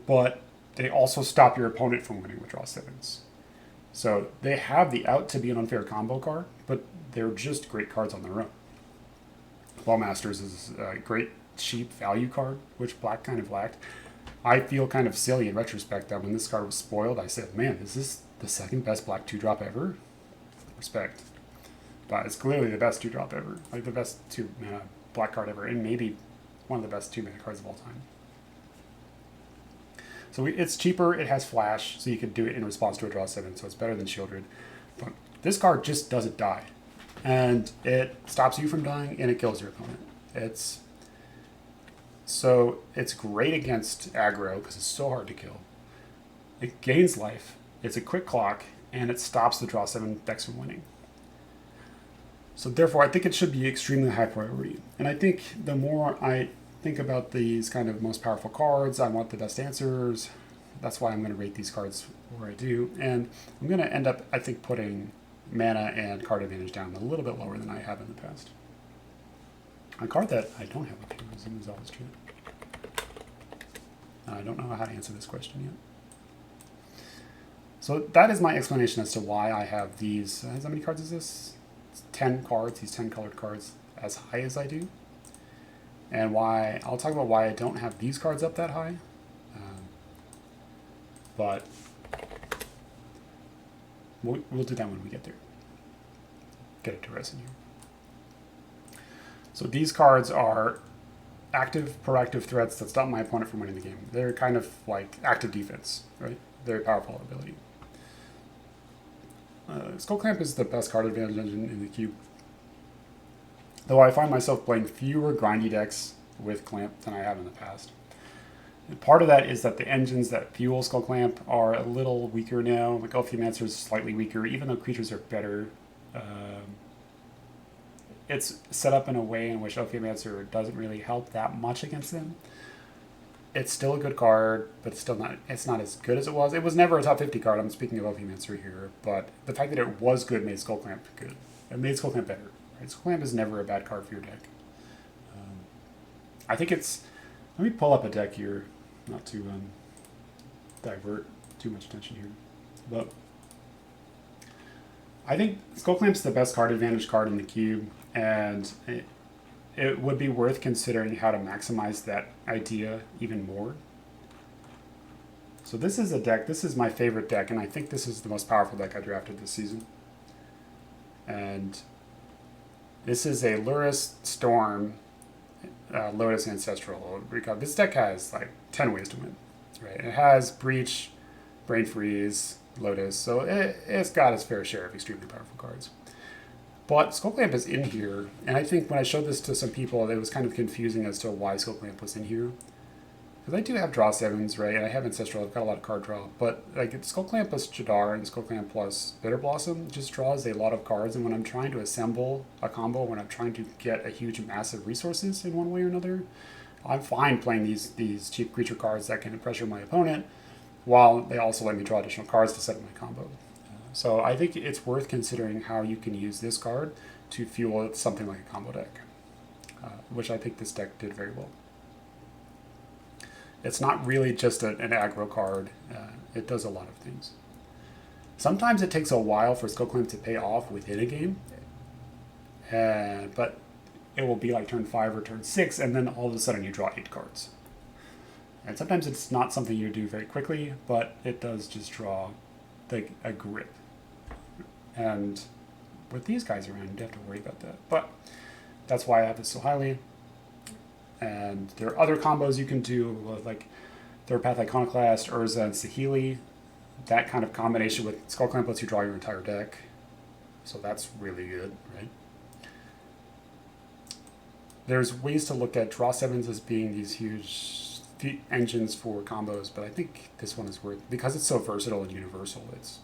but they also stop your opponent from winning with draw sevens. So they have the out to be an unfair combo card, but they're just great cards on their own. Bowmasters is a great cheap value card, which black kind of lacked. I feel kind of silly in retrospect that when this card was spoiled, I said, man, is this the second best black 2-drop ever? Respect. But it's clearly the best 2-drop ever. Like the best 2-mana black card ever, and maybe one of the best 2-mana cards of all time. So it's cheaper, it has flash, so you can do it in response to a draw 7, so it's better than Shieldred. But this card just doesn't die. And it stops you from dying, and it kills your opponent. It's great against aggro, because it's so hard to kill. It gains life, it's a quick clock, and it stops the draw 7 decks from winning. So therefore, I think it should be extremely high priority. And I think the more I think about these kind of most powerful cards, I want the best answers. That's why I'm going to rate these cards where I do. And I'm going to end up, I think, putting mana and card advantage down a little bit lower than I have in the past. A card that I don't have up here is Innistrad True. I don't know how to answer this question yet. So that is my explanation as to why I have these. How many cards is this? It's 10 cards, these 10 colored cards, as high as I do. And why, I'll talk about why I don't have these cards up that high. But we'll do that when we get there. Get it to rest in here. So these cards are active, proactive threats that stop my opponent from winning the game. They're kind of like active defense, right? Very powerful ability. Skullclamp is the best card advantage engine in the cube. Though I find myself playing fewer grindy decks with Clamp than I have in the past. And part of that is that the engines that fuel Skullclamp are a little weaker now. Like Ophiomancer is slightly weaker, even though creatures are better. It's set up in a way in which Ophiomancer doesn't really help that much against them. It's still a good card, but it's not as good as it was. It was never a top 50 card. I'm speaking of Ophiomancer here, but the fact that it was good made Skullclamp good. It made Skullclamp better. Right? Skullclamp is never a bad card for your deck. I think it's... Let me pull up a deck here, not to divert too much attention here. But I think Skullclamp's the best card advantage card in the cube, and it would be worth considering how to maximize that idea even more. So this is a deck, this is my favorite deck, and I think this is the most powerful deck I drafted this season. And this is a Lurrus Storm Lotus Ancestral. This deck has like 10 ways to win. Right? It has Breach, Brain Freeze, Lotus, so it's got its fair share of extremely powerful cards. But Skullclamp is in here, and I think when I showed this to some people, it was kind of confusing as to why Skullclamp was in here. Because I do have draw 7s, right, and I have Ancestral, I've got a lot of card draw, but like Skullclamp plus Jadar and Skullclamp plus Bitter Blossom just draws a lot of cards, and when I'm trying to assemble a combo, when I'm trying to get a huge massive resources in one way or another, I'm fine playing these cheap creature cards that can pressure my opponent, while they also let me draw additional cards to set up my combo. So I think it's worth considering how you can use this card to fuel something like a combo deck, which I think this deck did very well. It's not really just an aggro card. It does a lot of things. Sometimes it takes a while for Skull Clamp to pay off within a game, but it will be like turn 5 or turn 6, and then all of a sudden you draw 8 cards. And sometimes it's not something you do very quickly, but it does just draw like a grip. And with these guys around, you don't have to worry about that. But that's why I have it so highly. And there are other combos you can do with like Third Path Iconoclast, Urza, and Saheeli. That kind of combination with Skull Clamp lets you draw your entire deck. So that's really good, right? There's ways to look at draw 7s as being these huge engines for combos, but I think this one is worth, because it's so versatile and universal,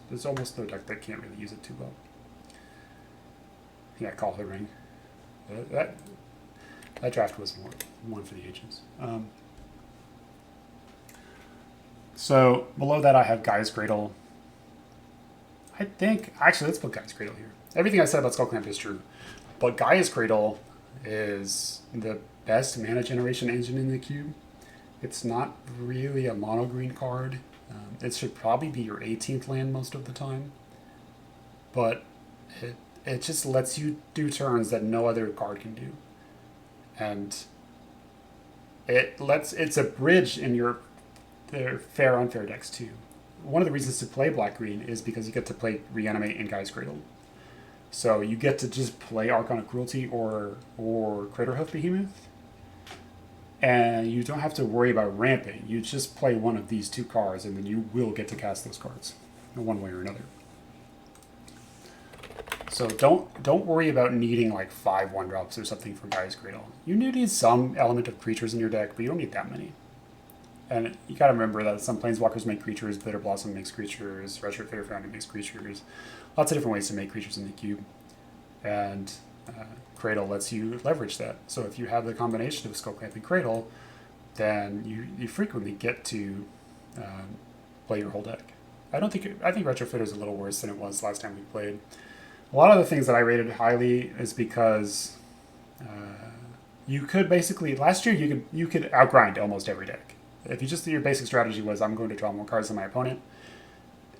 there's almost no deck that can't really use it too well. Yeah, Call the Ring. That draft was one for the ages. So below that I have Gaia's Cradle. I think, actually let's put Gaia's Cradle here. Everything I said about Skull Clamp is true, but Gaia's Cradle is the best mana generation engine in the cube. It's not really a mono green card. It should probably be your 18th land most of the time, but it just lets you do turns that no other card can do, and it's a bridge in their fair unfair decks too. One of the reasons to play black green is because you get to play Reanimate and Gaia's Cradle. So you get to just play Archon of Cruelty or Craterhoof Behemoth, and you don't have to worry about ramping. You just play one of these 2 cards, and then you will get to cast those cards in one way or another. So don't worry about needing like 5 1-drops or something for Gaia's Cradle. You need some element of creatures in your deck, but you don't need that many. And you gotta remember that some Planeswalkers make creatures, Bitter Blossom makes creatures, Retrofitter Foundry makes creatures. Lots of different ways to make creatures in the cube. And Cradle lets you leverage that. So if you have the combination of Skull Clamp and Cradle, then you frequently get to play your whole deck. I think Retrofitter is a little worse than it was last time we played. A lot of the things that I rated highly is because you could basically, last year you could outgrind almost every deck. If your basic strategy was I'm going to draw more cards than my opponent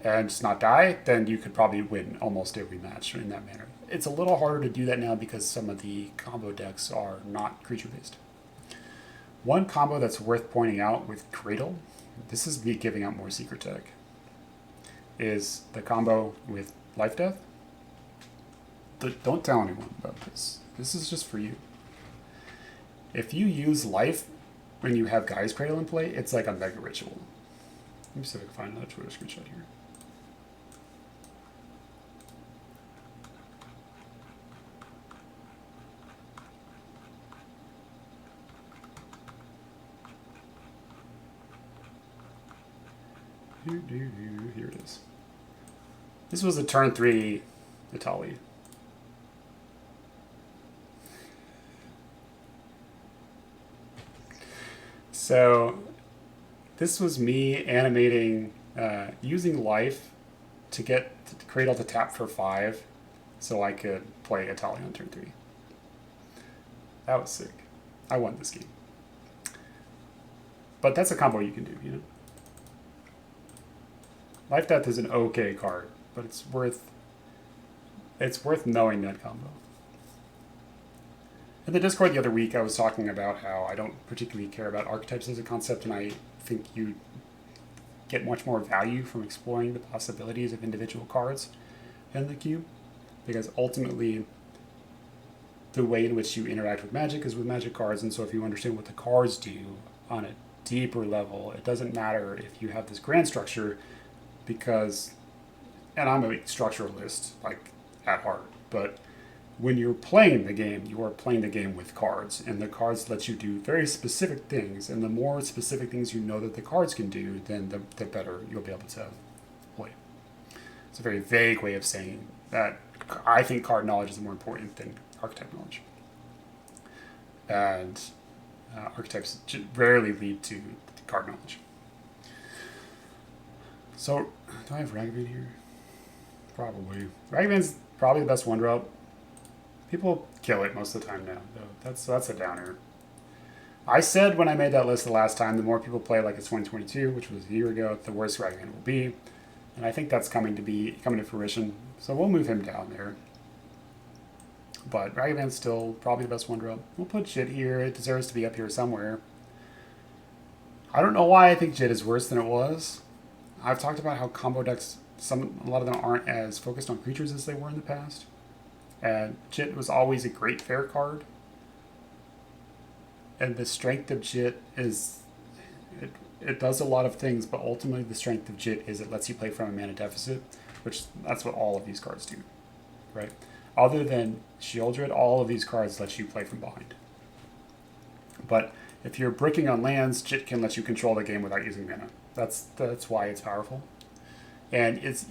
and just not die, then you could probably win almost every match in that manner. It's a little harder to do that now because some of the combo decks are not creature-based. One combo that's worth pointing out with Cradle, this is me giving out more secret tech, is the combo with Life Death. Don't tell anyone about this. This is just for you. If you use Life when you have Gaia's Cradle in play, it's like a mega ritual. Let me see if I can find another Twitter screenshot here. Here it is. This was a turn 3 Etali. So this was me animating, using Life to get Cradle to tap for 5 so I could play Etali on turn 3. That was sick. I won this game. But that's a combo you can do, you know? Life Death is an okay card, but it's worth knowing that combo. In the Discord the other week, I was talking about how I don't particularly care about archetypes as a concept, and I think you get much more value from exploring the possibilities of individual cards in the cube, because ultimately the way in which you interact with Magic is with Magic cards, and so if you understand what the cards do on a deeper level, it doesn't matter if you have this grand structure, because, and I'm a structuralist, like, at heart, but when you're playing the game, you are playing the game with cards, and the cards let you do very specific things, and the more specific things you know that the cards can do, then the better you'll be able to play. It's a very vague way of saying that I think card knowledge is more important than archetype knowledge. And archetypes rarely lead to card knowledge. So, do I have Ragavan here? Probably. Ragavan's probably the best 1-drop. People kill it most of the time now, though. That's a downer. I said when I made that list the last time, the more people play like it's 2022, which was a year ago, the worse Ragavan will be. And I think that's coming to fruition. So we'll move him down there. But Ragavan's still probably the best one drop. We'll put Jit here. It deserves to be up here somewhere. I don't know why I think Jit is worse than it was. I've talked about how combo decks, a lot of them aren't as focused on creatures as they were in the past. And Jit was always a great fair card. And the strength of Jit is, it does a lot of things, but ultimately the strength of Jit is it lets you play from a mana deficit, which that's what all of these cards do, right? Other than Sheoldred, all of these cards let you play from behind. But if you're bricking on lands, Jit can let you control the game without using mana. That's why it's powerful. And it's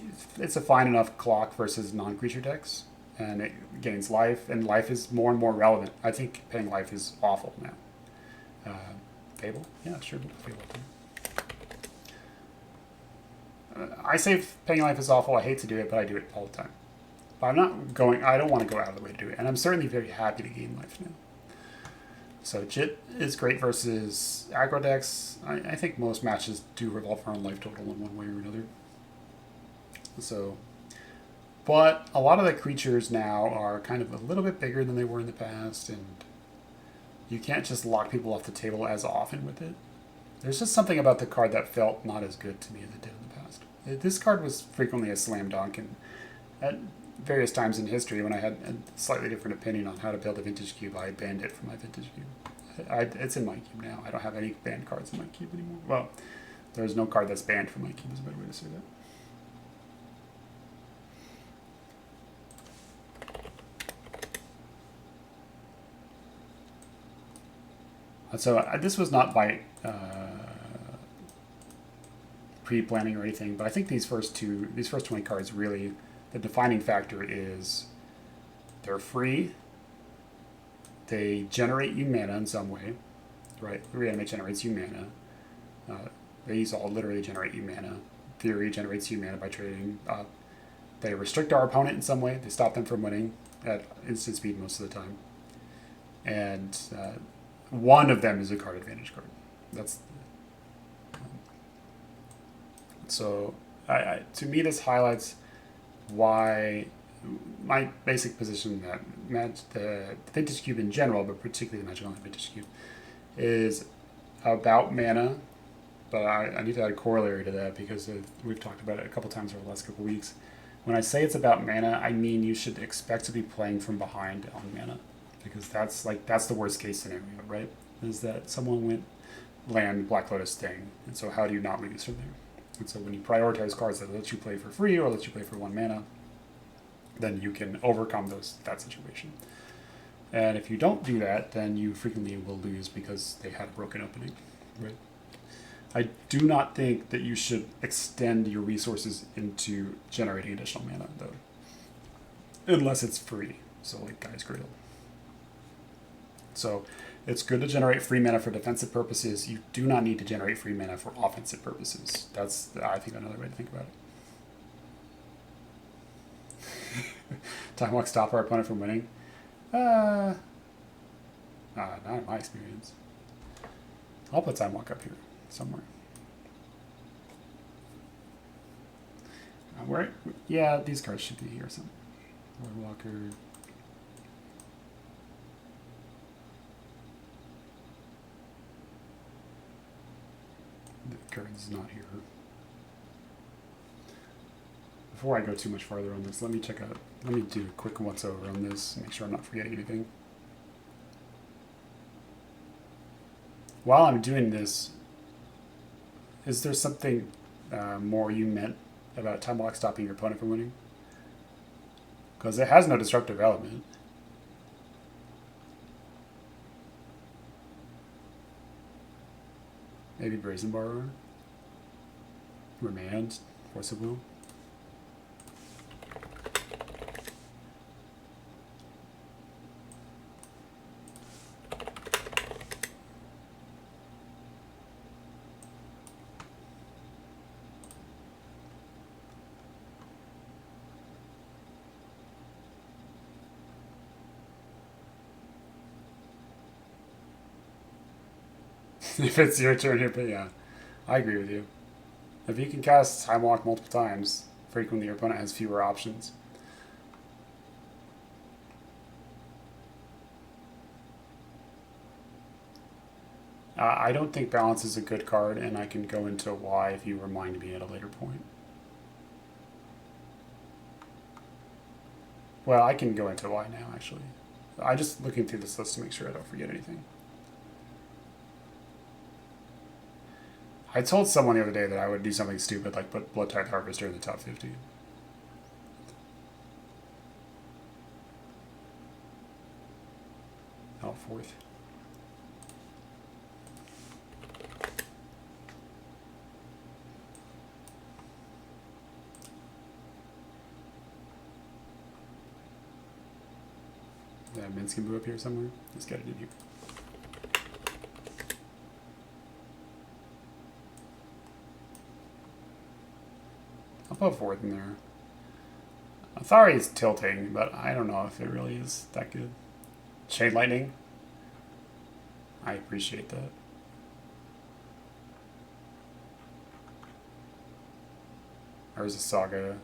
a fine enough clock versus non-creature decks, and it gains life, and life is more and more relevant. I think paying life is awful now. Fable? Yeah, sure. Fable. I say paying life is awful. I hate to do it, but I do it all the time. But I don't want to go out of the way to do it. And I'm certainly very happy to gain life now. So Jit is great versus aggro decks. I think most matches do revolve around life total in one way or another. So, but a lot of the creatures now are kind of a little bit bigger than they were in the past, and you can't just lock people off the table as often with it. There's just something about the card that felt not as good to me as it did in the past. This card was frequently a slam dunk, and at various times in history when I had a slightly different opinion on how to build a vintage cube, I banned it from my vintage cube. It's in my cube now. I don't have any banned cards in my cube anymore. Well, there's no card that's banned from my cube is a better way to say that. So this was not by pre-planning or anything, but I think these first 20 cards really, the defining factor is they're free, they generate you mana in some way, right? Reanimate generates you mana. These all literally generate you mana. Theory generates you mana by trading. They restrict our opponent in some way. They stop them from winning at instant speed most of the time. And one of them is a card advantage card. That's so. To me, this highlights why my basic position that the Vintage Cube in general, but particularly the Magic Online Vintage Cube, is about mana. But I need to add a corollary to that because we've talked about it a couple times over the last couple weeks. When I say it's about mana, I mean you should expect to be playing from behind on mana, because that's the worst case scenario, right? Is that someone went land Black Lotus Sting, and so how do you not lose from there? And so when you prioritize cards that let you play for free or let you play for 1 mana, then you can overcome that situation. And if you don't do that, then you frequently will lose because they had a broken opening, right? I do not think that you should extend your resources into generating additional mana, though, unless it's free. So like Gaia's Cradle. So it's good to generate free mana for defensive purposes. You do not need to generate free mana for offensive purposes. That's, I think, another way to think about it. Time Walk stop our opponent from winning? Not in my experience. I'll put Time Walk up here somewhere. Yeah, these cards should be here somewhere. Lord Walker. The card's not here. Before I go too much farther on this, let me do a quick once over on this, make sure I'm not forgetting anything. While I'm doing this, is there something more you meant about Time Walk stopping your opponent from winning? Because it has no destructive element. Maybe Brazen Borrower? Remand? Force of Will? if it's your turn here, but yeah, I agree with you. If you can cast Time Walk multiple times, frequently your opponent has fewer options. I don't think Balance is a good card, and I can go into why if you remind me at a later point. Well, I can go into why now, actually. I'm just looking through this list to make sure I don't forget anything. I told someone the other day that I would do something stupid like put Bloodtithe Harvester in the top 50. Oh, fourth. Yeah, Minsc can move up here somewhere. Let's get it in here. I'll put fourth in there. Athari is tilting, but I don't know if it really is that good. Chain Lightning. I appreciate that. Urza Saga.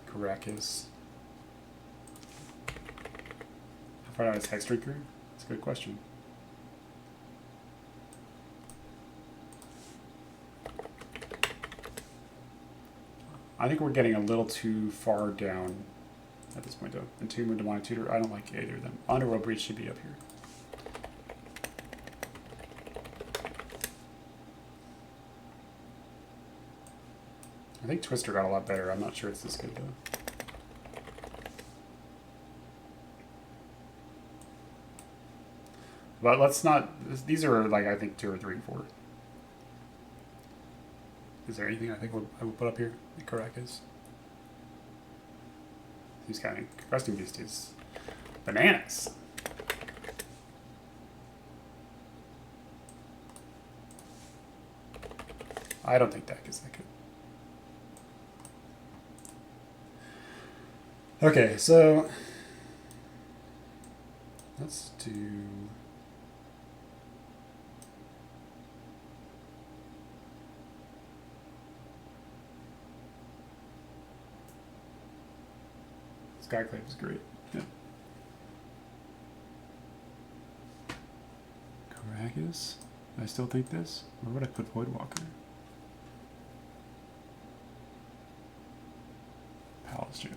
Karakas. How far out is Hexdrinker? That's a good question. I think we're getting a little too far down at this point, though. Entomb and Demonic Tutor, I don't like either of them. Underworld Breach should be up here. I think Twister got a lot better. I'm not sure it's this good, though. But let's not... These are, like, I think 2 or 3 and 4. Is there anything I think I would put up here? The Karakas. He's kind of... Resting Beast is bananas. I don't think deck is that good. Okay, so... Let's do... Skyclave is great. Yeah. Karakas? I still think this? Where would I put Voidwalker? Palace Jailer.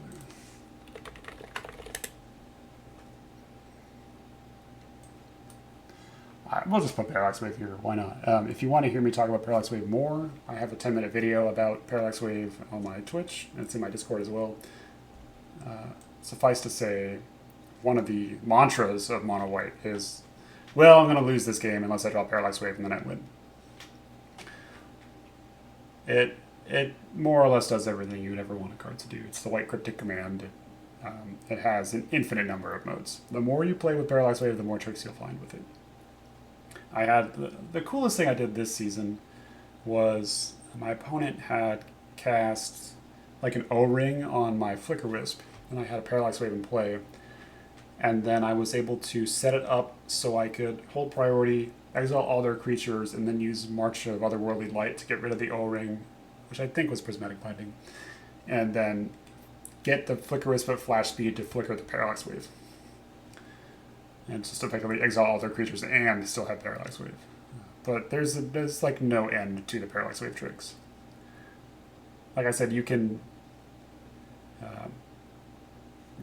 We'll just put Parallax Wave here. Why not? If you want to hear me talk about Parallax Wave more, I have a 10-minute video about Parallax Wave on my Twitch, and it's in my Discord as well. Suffice to say, one of the mantras of Mono White is, well, I'm going to lose this game unless I draw Parallax Wave and then I win. It more or less does everything you would ever want a card to do. It's the White Cryptic Command. It has an infinite number of modes. The more you play with Parallax Wave, the more tricks you'll find with it. I had the coolest thing I did this season was my opponent had cast like an O-ring on my Flicker Wisp, and I had a Parallax Wave in play. And then I was able to set it up so I could hold priority, exile all their creatures, and then use March of Otherworldly Light to get rid of the O-ring, which I think was Prismatic Binding, and then get the Flicker Wisp at flash speed to flicker the Parallax Wave. And just effectively exile all their creatures and still have Parallax Wave. But there's like no end to the Parallax Wave tricks. Like I said, you can...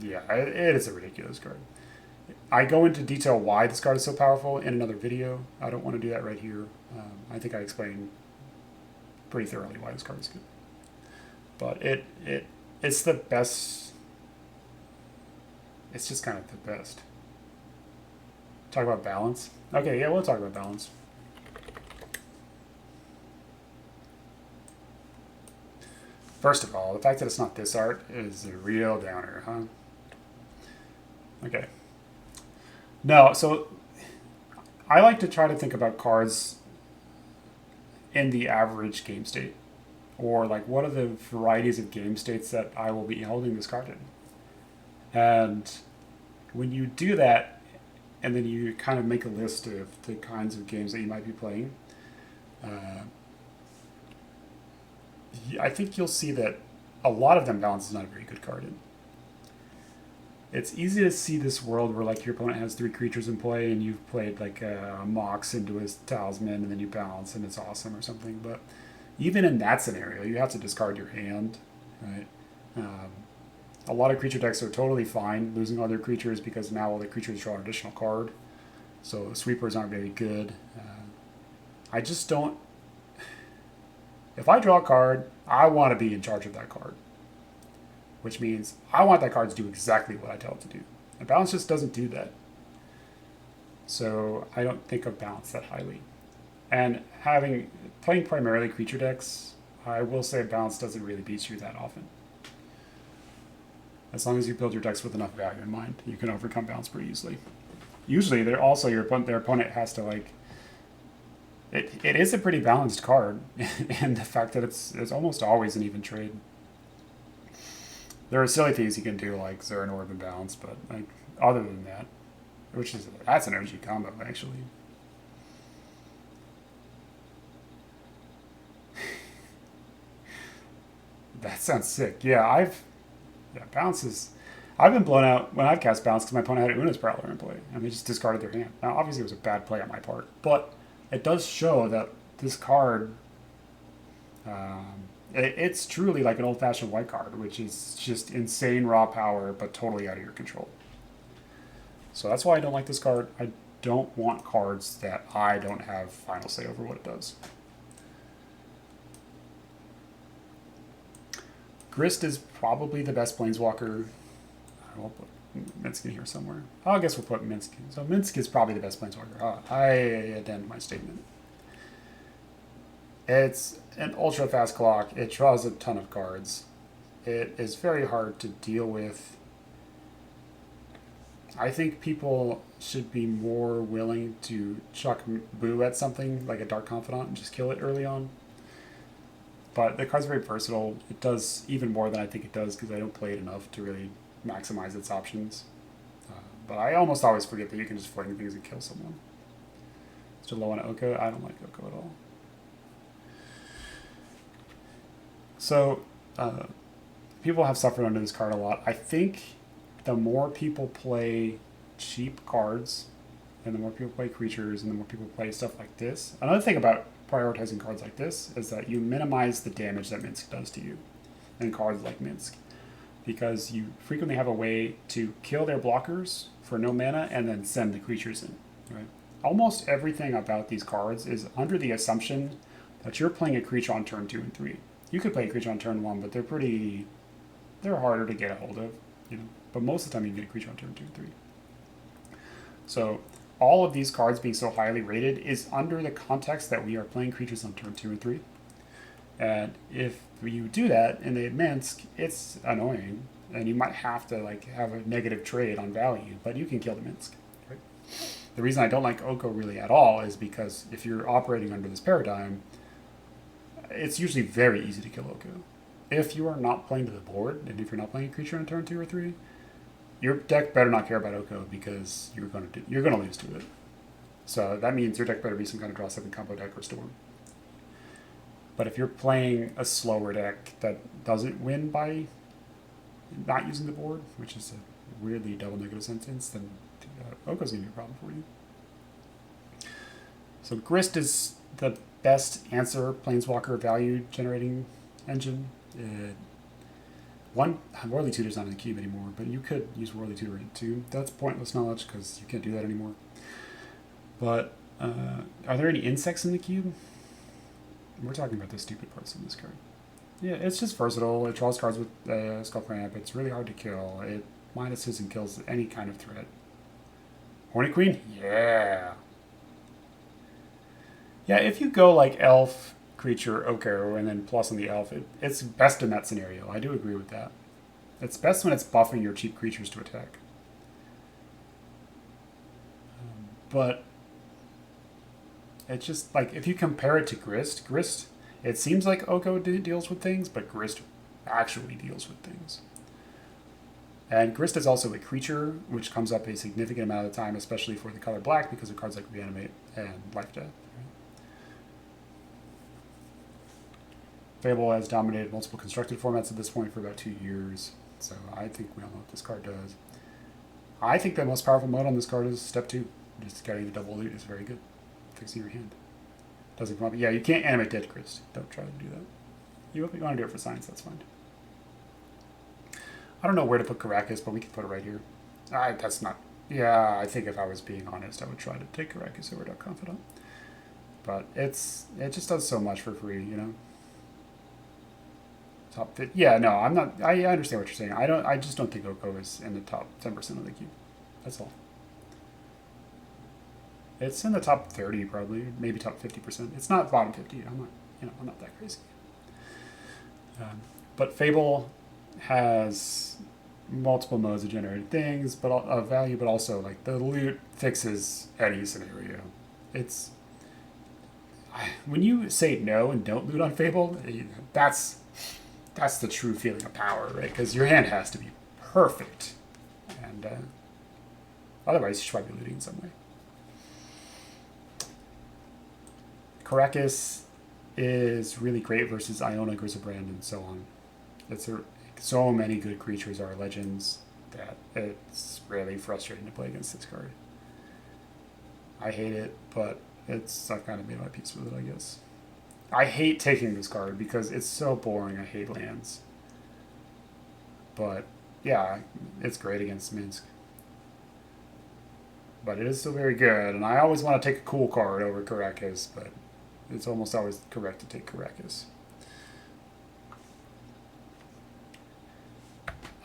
yeah, it is a ridiculous card. I go into detail why this card is so powerful in another video. I don't want to do that right here. I think I explained pretty thoroughly why this card is good. But it's the best. It's just kind of the best. Talk about balance. Okay, yeah, we'll talk about balance. First of all, the fact that it's not this art is a real downer, huh? Okay. No, so I like to try to think about cards in the average game state. Or like, what are the varieties of game states that I will be holding this card in? And when you do that, and then you kind of make a list of the kinds of games that you might be playing, uh, I think you'll see that a lot of them balance is not a very good card in. It's easy to see this world where like your opponent has 3 creatures in play and you've played like a Mox into his Talisman and then you balance and it's awesome or something. But even in that scenario, you have to discard your hand, right? A lot of creature decks are totally fine losing all their creatures because now all the creatures draw an additional card. So sweepers aren't very good. I just don't. If I draw a card, I want to be in charge of that card, which means I want that card to do exactly what I tell it to do. And balance just doesn't do that. So I don't think of balance that highly. And playing primarily creature decks, I will say balance doesn't really beat you that often. As long as you build your decks with enough value in mind, you can overcome balance pretty easily. Usually, their opponent has to like. It is a pretty balanced card, and the fact that it's almost always an even trade. There are silly things you can do like Zern Orb and Balance, but like other than that, that's an OG combo actually. That sounds sick. Yeah, Balance is. I've been blown out when I've cast Balance because my opponent had Una's Prowler in play, and they just discarded their hand. Now, obviously, it was a bad play on my part, but it does show that this card, it's truly like an old-fashioned white card, which is just insane raw power, but totally out of your control. So that's why I don't like this card. I don't want cards that I don't have final say over what it does. Grist is probably the best Planeswalker. I'll put Minsc in here somewhere. I guess we'll put Minsc. So Minsc is probably the best Planeswalker. I addend my statement. It's an ultra fast clock. It draws a ton of cards. It is very hard to deal with. I think people should be more willing to chuck Boo at something like a Dark Confidant and just kill it early on. But the card's very versatile. It does even more than I think it does because I don't play it enough to really maximize its options. But I almost always forget that you can just fling things and kill someone. Still low on Oko? I don't like Oko at all. So, people have suffered under this card a lot. I think the more people play cheap cards, and the more people play creatures, and the more people play stuff like this. Another thing about prioritizing cards like this is that you minimize the damage that Minsc does to you in cards like Minsc, because you frequently have a way to kill their blockers for no mana and then send the creatures in. Right? Almost everything about these cards is under the assumption that you're playing a creature on turn 2 and 3. You could play a creature on turn 1, but they're harder to get a hold of, you know. But most of the time you can get a creature on turn 2 and 3. So all of these cards being so highly rated is under the context that we are playing creatures on turn 2 and 3. And if you do that in the Minsc, it's annoying, and you might have to like have a negative trade on value, but you can kill the Minsc. Right? The reason I don't like Oko really at all is because if you're operating under this paradigm, it's usually very easy to kill Oko. If you are not playing to the board, and if you're not playing a creature on turn 2 or 3, your deck better not care about Oko because you're gonna lose to it. So that means your deck better be some kind of draw 7 combo deck or Storm. But if you're playing a slower deck that doesn't win by not using the board, which is a weirdly double negative sentence, then Oko's gonna be a problem for you. So Grist is the best answer Planeswalker value generating engine. Worldly Tutor's not in the cube anymore, but you could use Worldly Tutor in it too. That's pointless knowledge because you can't do that anymore. But are there any insects in the cube? We're talking about the stupid parts in this card. Yeah, it's just versatile. It draws cards with Skullclamp. It's really hard to kill. It minuses and kills any kind of threat. Horny Queen? Yeah. Yeah, if you go like Elf, Creature, Oko, and then plus on the Elf, it's best in that scenario. I do agree with that. It's best when it's buffing your cheap creatures to attack. But it's just like, if you compare it to Grist, it seems like Oko deals with things, but Grist actually deals with things. And Grist is also a creature, which comes up a significant amount of the time, especially for the color black, because of cards like Reanimate and Life Death. Fable has dominated multiple constructed formats at this point for about 2 years, so I think we all know what this card does. I think the most powerful mode on this card is step 2. Just getting the double loot is very good. Fixing your hand. Doesn't come up. Yeah, you can't animate Dead Grist. Don't try to do that. You want to do it for science, that's fine. I don't know where to put Karakas, but we can put it right here. That's not... Yeah, I think if I was being honest, I would try to take Karakas over Dark Confidant. But it just does so much for free, you know? Top 50. Yeah, no, I'm not... I understand what you're saying. I just don't think Oko is in the top 10% of the queue. That's all. It's in the top 30 probably, maybe top 50%. It's not bottom 50. I'm not that crazy. But Fable has multiple modes of generating things, but of value, but also like the loot fixes any scenario. It's when you say no and don't loot on Fable, that's the true feeling of power, right? Because your hand has to be perfect, and otherwise you should probably be looting in some way. Karakas is really great versus Iona, Griselbrand, and so on. So many good creatures are legends that it's really frustrating to play against this card. I hate it, but I've kind of made my peace with it, I guess. I hate taking this card because it's so boring. I hate lands. But yeah, it's great against Minsk. But it is still very good, and I always want to take a cool card over Karakas, but it's almost always correct to take Karakas.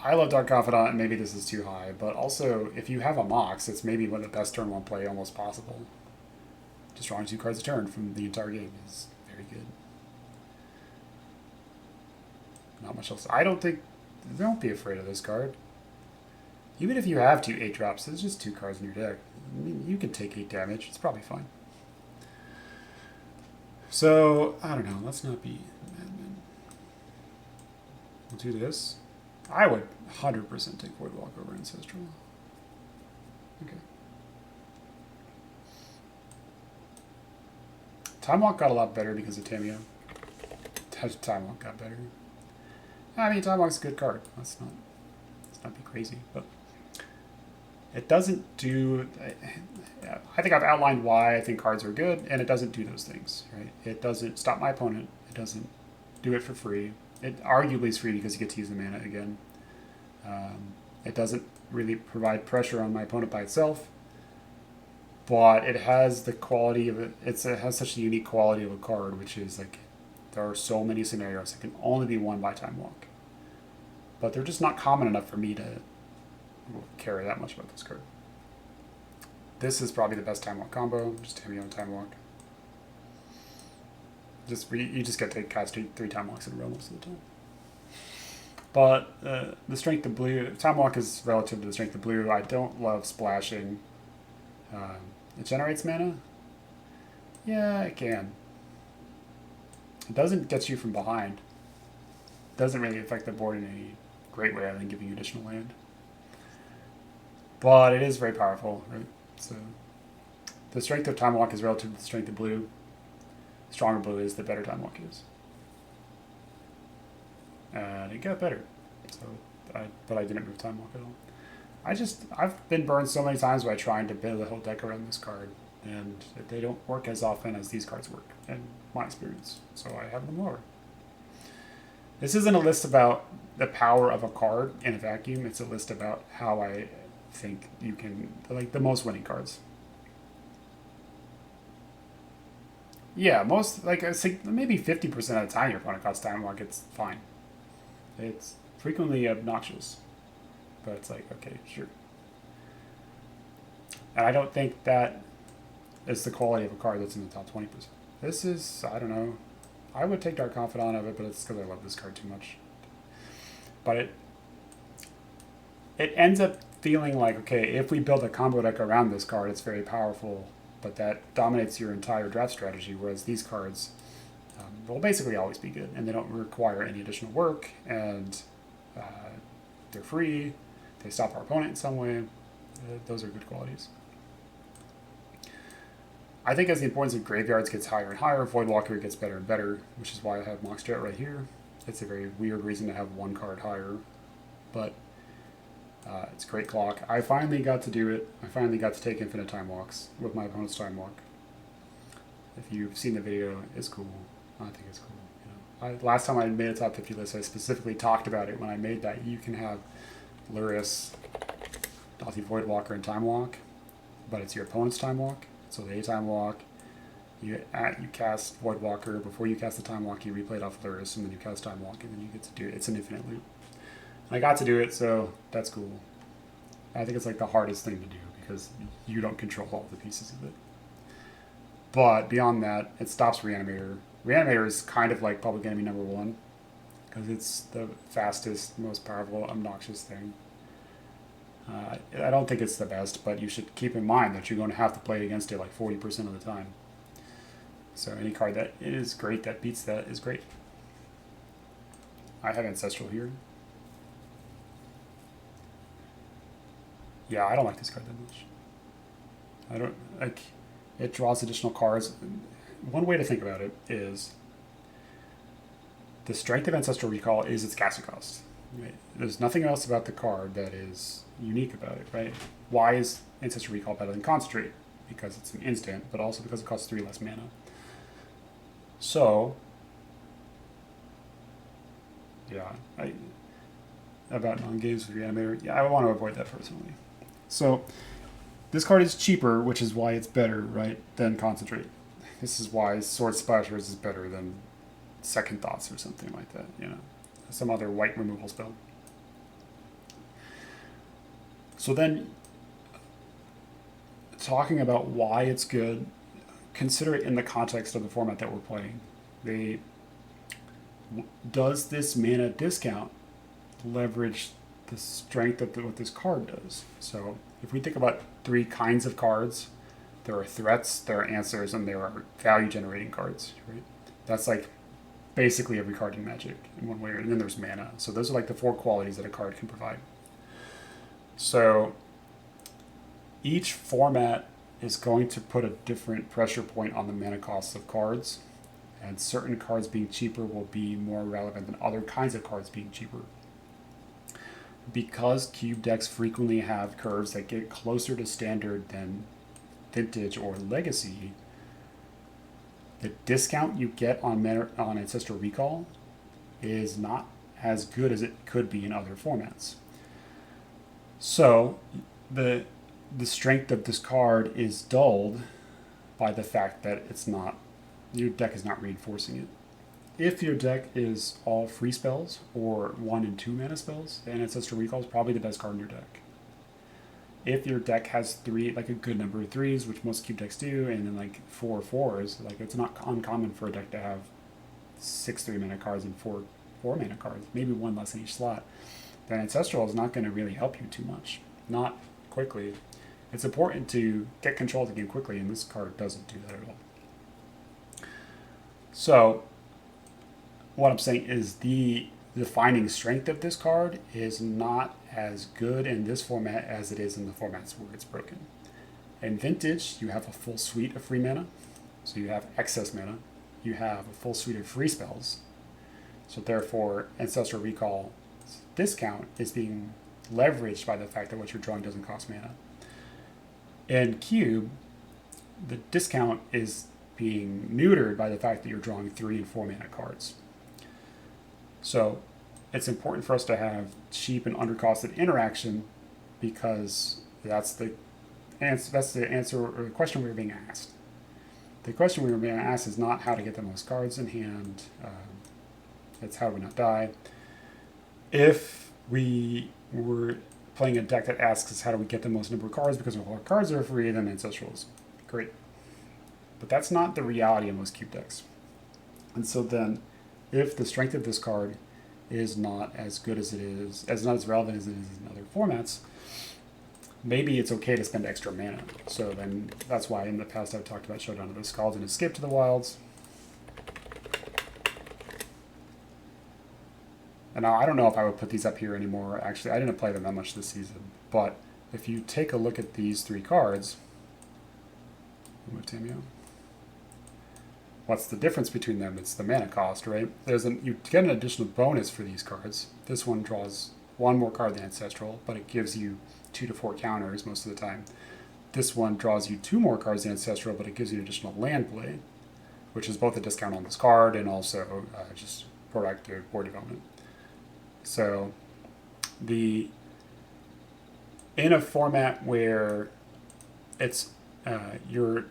I love Dark Confidant, and maybe this is too high, but also, if you have a Mox, it's maybe one of the best turn 1 play almost possible. Just drawing 2 cards a turn from the entire game is very good. Not much else. Don't be afraid of this card. Even if you have 2 8-drops, it's just 2 cards in your deck. I mean, you can take 8 damage, it's probably fine. So, I don't know, let's not be madmen. We'll do this. I would 100% take Voidwalk over Ancestral. Okay. Time Walk got a lot better because of Tamiyo. Time Walk got better. I mean, Time Walk's a good card. Let's not be crazy, but it doesn't do... I think I've outlined why I think cards are good, and it doesn't do those things, right? It doesn't stop my opponent. It doesn't do it for free. It arguably is free because you get to use the mana again. It doesn't really provide pressure on my opponent by itself, but it has the quality of it. It has such a unique quality of a card, which is like there are so many scenarios that can only be won by Time Walk, but they're just not common enough for me to care that much about this card. This is probably the best Time Walk combo. Just Tamiyo and Time Walk. You just get to cast 3 Time Walks in a row most of the time. But the strength of blue, Time Walk is relative to the strength of blue. I don't love splashing. It generates mana? Yeah, it can. It doesn't get you from behind. It doesn't really affect the board in any great way other than giving you additional land. But it is very powerful, right? So the strength of Time Walk is relative to the strength of blue. The stronger blue is, the better Time Walk is. And it got better. But I didn't move Time Walk at all. I've been burned so many times by trying to build a whole deck around this card, and they don't work as often as these cards work, in my experience. So I have them lower. This isn't a list about the power of a card in a vacuum. It's a list about how I think you can, like, the most winning cards. Yeah, maybe 50% of the time your opponent costs Time Walk, it's fine. It's frequently obnoxious, but it's like, okay, sure. And I don't think that is the quality of a card that's in the top 20%. This is, I don't know. I would take Dark Confidant of it, but it's because I love this card too much. But it ends up feeling like, okay, if we build a combo deck around this card, it's very powerful, but that dominates your entire draft strategy, whereas these cards will basically always be good, and they don't require any additional work, and they're free, they they stop our opponent in some way. Those are good qualities. I think as the importance of graveyards gets higher and higher, Voidwalker gets better and better, which is why I have Mox Jet right here. It's a very weird reason to have one card higher, but it's great clock. I finally got to do it. I finally got to take infinite time walks with my opponent's time walk. If you've seen the video, it's cool. I think it's cool. You know, last time I made a top 50 list, I specifically talked about it when I made that. You can have Lurrus, Dauthi Voidwalker, and Time Walk, but it's your opponent's Time Walk. So the A-Time Walk, you cast Voidwalker. Before you cast the Time Walk, you replay it off Lurrus, and then you cast Time Walk, and then you get to do it. It's an infinite loop. I got to do it, so that's cool. I think it's like the hardest thing to do because you don't control all the pieces of it. But beyond that, it stops Reanimator. Reanimator is kind of like Public Enemy number 1 because it's the fastest, most powerful, obnoxious thing. I don't think it's the best, but you should keep in mind that you're going to have to play against it like 40% of the time. So any card that is great that beats that is great. I have Ancestral here. Yeah, I don't like this card that much. I don't like. It draws additional cards. One way to think about it is the strength of Ancestral Recall is its casting cost. Right? There's nothing else about the card that is unique about it, right? Why is Ancestral Recall better than Concentrate? Because it's an instant, but also because it costs 3 less mana. So, yeah, about non-games with Reanimator, yeah, I want to avoid that personally. So, this card is cheaper, which is why it's better, right, than Concentrate. This is why Sword Splashers is better than Second Thoughts or something like that, you know, some other white removal spell. So then, talking about why it's good, consider it in the context of the format that we're playing. Does this mana discount leverage the strength of what this card does? So if we think about 3 kinds of cards, there are threats, there are answers, and there are value generating cards, right? That's like basically every card in Magic in one way, and then there's mana. So those are like the 4 qualities that a card can provide. So each format is going to put a different pressure point on the mana costs of cards, and certain cards being cheaper will be more relevant than other kinds of cards being cheaper. Because cube decks frequently have curves that get closer to standard than Vintage or Legacy, the discount you get on Ancestral Recall is not as good as it could be in other formats. So the strength of this card is dulled by the fact that your deck is not reinforcing it. If your deck is all free spells or 1 and 2 mana spells, then Ancestral Recall is probably the best card in your deck. If your deck has 3, like a good number of 3s, which most cube decks do, and then like 4 4s, like it's not uncommon for a deck to have 6 3 mana cards and 4 4 mana cards, maybe 1 less in each slot, then Ancestral is not going to really help you too much. Not quickly. It's important to get control of the game quickly, and this card doesn't do that at all. So, what I'm saying is the defining strength of this card is not as good in this format as it is in the formats where it's broken. In Vintage, you have a full suite of free mana, so you have excess mana. You have a full suite of free spells, so therefore Ancestral Recall discount is being leveraged by the fact that what you're drawing doesn't cost mana. In Cube, the discount is being neutered by the fact that you're drawing 3 and 4 mana cards. So it's important for us to have cheap and undercosted interaction because that's the answer or the question we were being asked. The question we were being asked is not how to get the most cards in hand. It's how do we not die. If we were playing a deck that asks us how do we get the most number of cards because all our cards are free, then Ancestral is great. But that's not the reality of most cube decks. And so then, if the strength of this card is not as good as it is, not as relevant as it is in other formats, maybe it's okay to spend extra mana. So then that's why in the past I've talked about Showdown of the Skalds and Escape to the Wilds. And now I don't know if I would put these up here anymore. Actually, I didn't play them that much this season. But if you take a look at these 3 cards, move Tamiyo. What's the difference between them? It's the mana cost, right? You get an additional bonus for these cards. This one draws 1 more card than Ancestral, but it gives you 2 to 4 counters most of the time. This one draws you 2 more cards than Ancestral, but it gives you additional land play, which is both a discount on this card and also just proactive board development. So in a format where it's your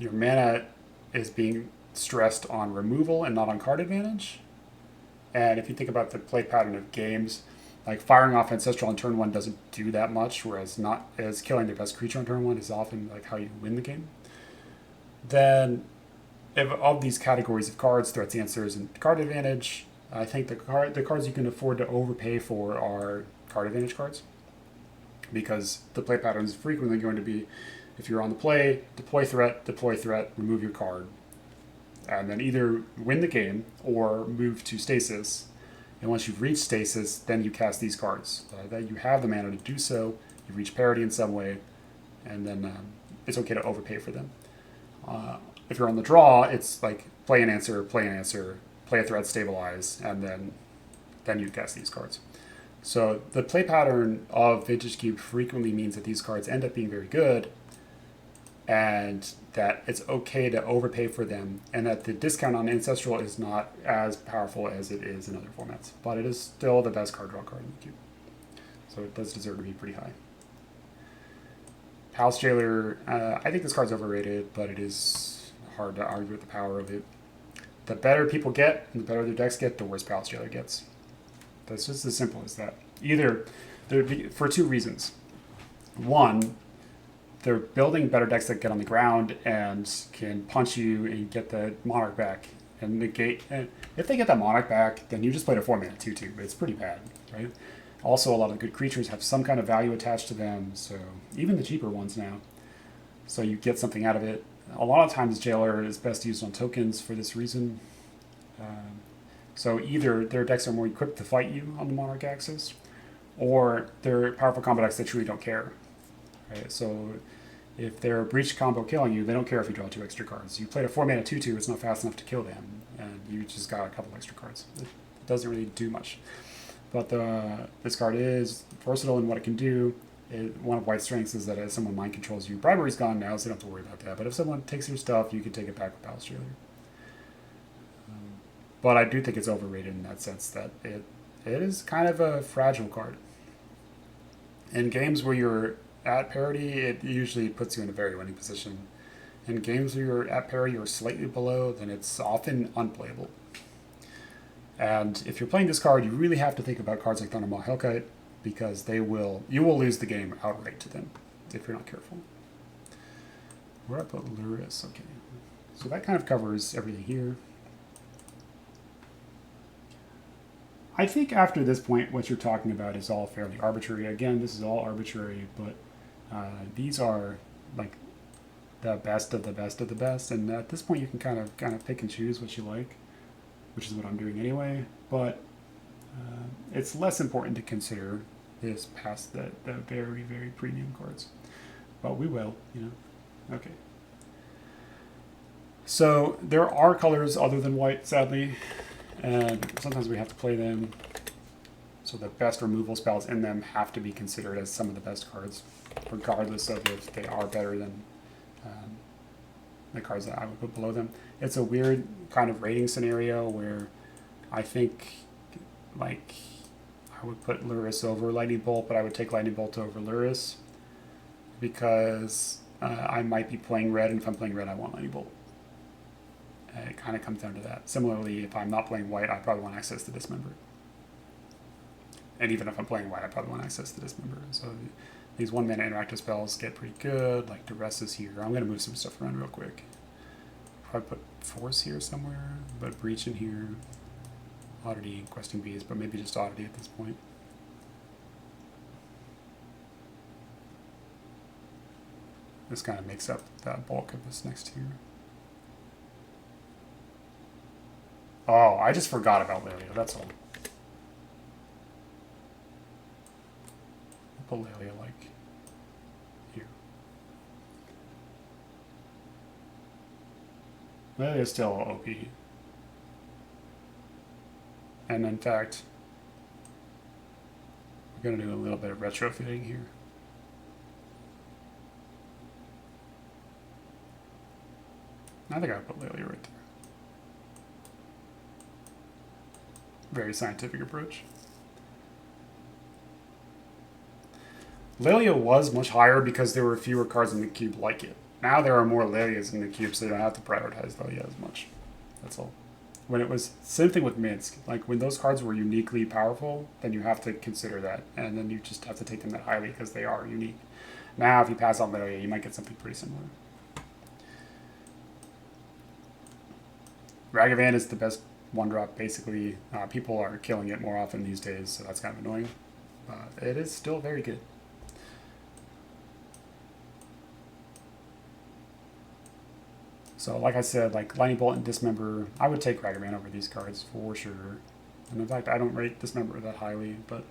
mana is being stressed on removal and not on card advantage. And if you think about the play pattern of games, like firing off Ancestral on turn 1 doesn't do that much, whereas killing the best creature on turn 1 is often like how you win the game. Then, of these categories of cards, threats, answers, and card advantage, I think the cards you can afford to overpay for are card advantage cards, because the play pattern is frequently going to be, if you're on the play, deploy threat, remove your card, and then either win the game or move to stasis. And once you've reached stasis, then you cast these cards. That you have the mana to do so, you reach parity in some way, and then it's okay to overpay for them. If you're on the draw, it's like play an answer, play a threat, stabilize, and then you cast these cards. So the play pattern of Vintage Cube frequently means that these cards end up being very good, and that it's okay to overpay for them, and that the discount on Ancestral is not as powerful as it is in other formats. But it is still the best card draw card in the cube. So it does deserve to be pretty high. Palace Jailer, I think this card's overrated, but it is hard to argue with the power of it. The better people get, and the better their decks get, the worse Palace Jailer gets. That's just as simple as that. For 2 reasons. One, they're building better decks that get on the ground and can punch you and get the Monarch back and negate. And if they get that Monarch back, then you just played a 4-mana 2/2. It's pretty bad, right? Also, a lot of the good creatures have some kind of value attached to them, so even the cheaper ones now. So you get something out of it. A lot of times, Jailer is best used on tokens for this reason. So either their decks are more equipped to fight you on the Monarch axis, or they're powerful combo decks that truly don't care. Right? So if they're a breach combo killing you, they don't care if you draw 2 extra cards. You played a 4-mana 2/2, it's not fast enough to kill them, and you just got a couple extra cards. It doesn't really do much. But this card is versatile in what it can do. One of White's strengths is that as someone mind controls you, Bribery's gone now, so you don't have to worry about that. But if someone takes your stuff, you can take it back with Palace Jailer. But I do think it's overrated in that sense that it is kind of a fragile card. In games where you're at parity, it usually puts you in a very winning position. In games where you're at parity or slightly below, then it's often unplayable. And if you're playing this card, you really have to think about cards like Thundermaw Hellkite, because you will lose the game outright to them if you're not careful. Where do I put Lurrus? Okay. So that kind of covers everything here. I think after this point, what you're talking about is all fairly arbitrary. Again, this is all arbitrary, but these are like the best of the best of the best. And at this point, you can kind of pick and choose what you like, which is what I'm doing anyway. But it's less important to consider this past the very, very premium cards. But we will, Okay. So there are colors other than white, sadly. And sometimes we have to play them. So the best removal spells in them have to be considered as some of the best cards, regardless of if they are better than the cards that I would put below them. It's a weird kind of rating scenario where I think, like, I would put Lurrus over Lightning Bolt, but I would take Lightning Bolt over Lurrus because I might be playing red, and if I'm playing red, I want Lightning Bolt. It kind of comes down to that. Similarly, if I'm not playing white, I probably want access to Dismember. And even if I'm playing white, I probably want access to Dismember. So these 1-mana interactive spells get pretty good, like Duress is here. I'm going to move some stuff around real quick. Probably put Force here somewhere, but Breach in here. Oddity, Questing Bees, but maybe just Oddity at this point. This kind of makes up the bulk of this next tier. Oh, I just forgot about Lario, that's all. put Lelia like here. Lelia is still OP. And in fact, we're going to do a little bit of retrofitting here. I think I'll put Lelia right there. Very scientific approach. Lelia was much higher because there were fewer cards in the cube like it. Now there are more Lelias in the cube, so you don't have to prioritize Lelia as much. That's all. When it was, same thing with Minsk. Like when those cards were uniquely powerful, then you have to consider that. And then you just have to take them that highly because they are unique. Now if you pass on Lelia, you might get something pretty similar. Ragavan is the best one drop, basically. People are killing it more often these days, so that's kind of annoying. It is still very good. So like I said, like Lightning Bolt and Dismember, I would take Ragavan over these cards for sure. And in fact, I don't rate Dismember that highly, but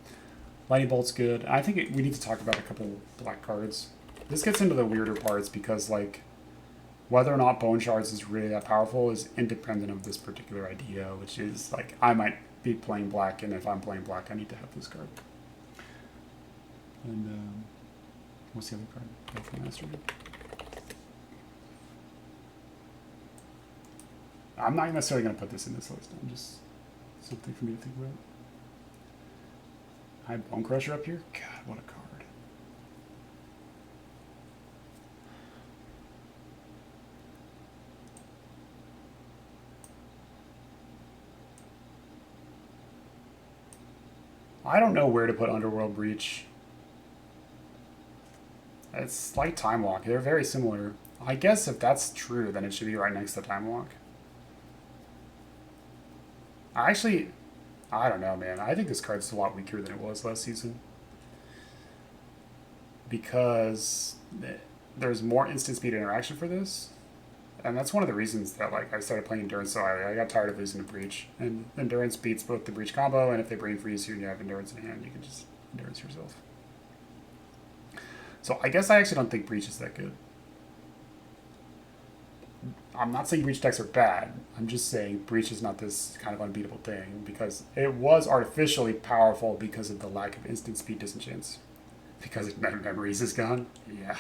Lightning Bolt's good. I think we need to talk about a couple black cards. This gets into the weirder parts because like whether or not Bone Shards is really that powerful is independent of this particular idea, which is like I might be playing black, and if I'm playing black, I need to have this card. And what's the other card? Baleful Master. I'm not necessarily going to put this in this list. I'm just something for me to think about. I have Bone Crusher up here. God, what a card. I don't know where to put Underworld Breach. It's like Time Walk. They're very similar. I guess if that's true, then it should be right next to Time Walk. I don't know, man. I think this card's a lot weaker than it was last season. Because there's more instant speed interaction for this. And that's one of the reasons that like I started playing Endurance so highly. I got tired of losing to Breach. And Endurance beats both the Breach combo, and if they brain freeze you and you have Endurance in hand, you can just Endurance yourself. So I guess I actually don't think Breach is that good. I'm not saying Breach decks are bad. I'm just saying Breach is not this kind of unbeatable thing because it was artificially powerful because of the lack of instant speed disenchants. Because Memories is gone? Yeah.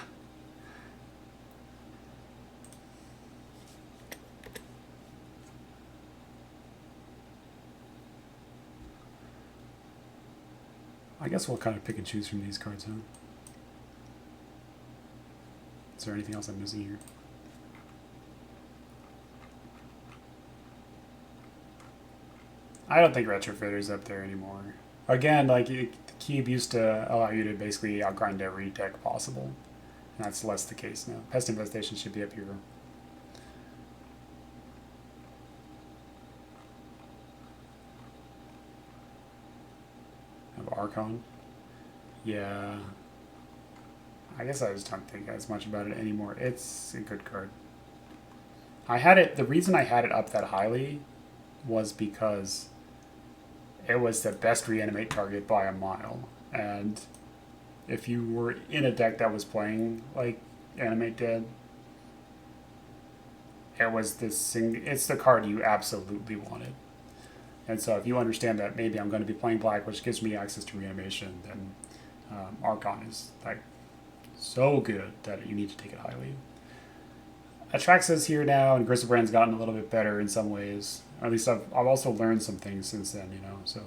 I guess we'll kind of pick and choose from these cards, huh? Is there anything else I'm missing here? I don't think Retrofitter's up there anymore. Again, like the cube used to allow you to basically outgrind every deck possible. And that's less the case now. Pest Infestation should be up here. Have Archon. Yeah. I guess I just don't think as much about it anymore. It's a good card. I had it, the reason I had it up that highly was because it was the best reanimate target by a mile. And if you were in a deck that was playing like Animate Dead, it was it's the card you absolutely wanted. And so if you understand that maybe I'm going to be playing black, which gives me access to reanimation, then Archon is like so good that you need to take it highly. Atraxa's here now, and Griselbrand's gotten a little bit better in some ways. At least I've also learned some things since then, you know. So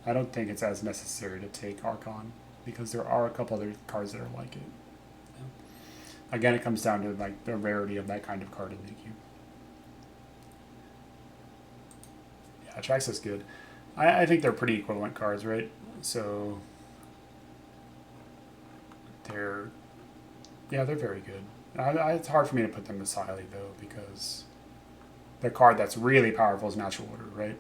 I don't think it's as necessary to take Archon because there are a couple other cards that are like it. Yeah. Again, it comes down to like the rarity of that kind of card in the queue. Yeah, Atraxa's good. I think they're pretty equivalent cards, right? So they're very good. It's hard for me to put them this highly, though, because the card that's really powerful is Natural Order, right?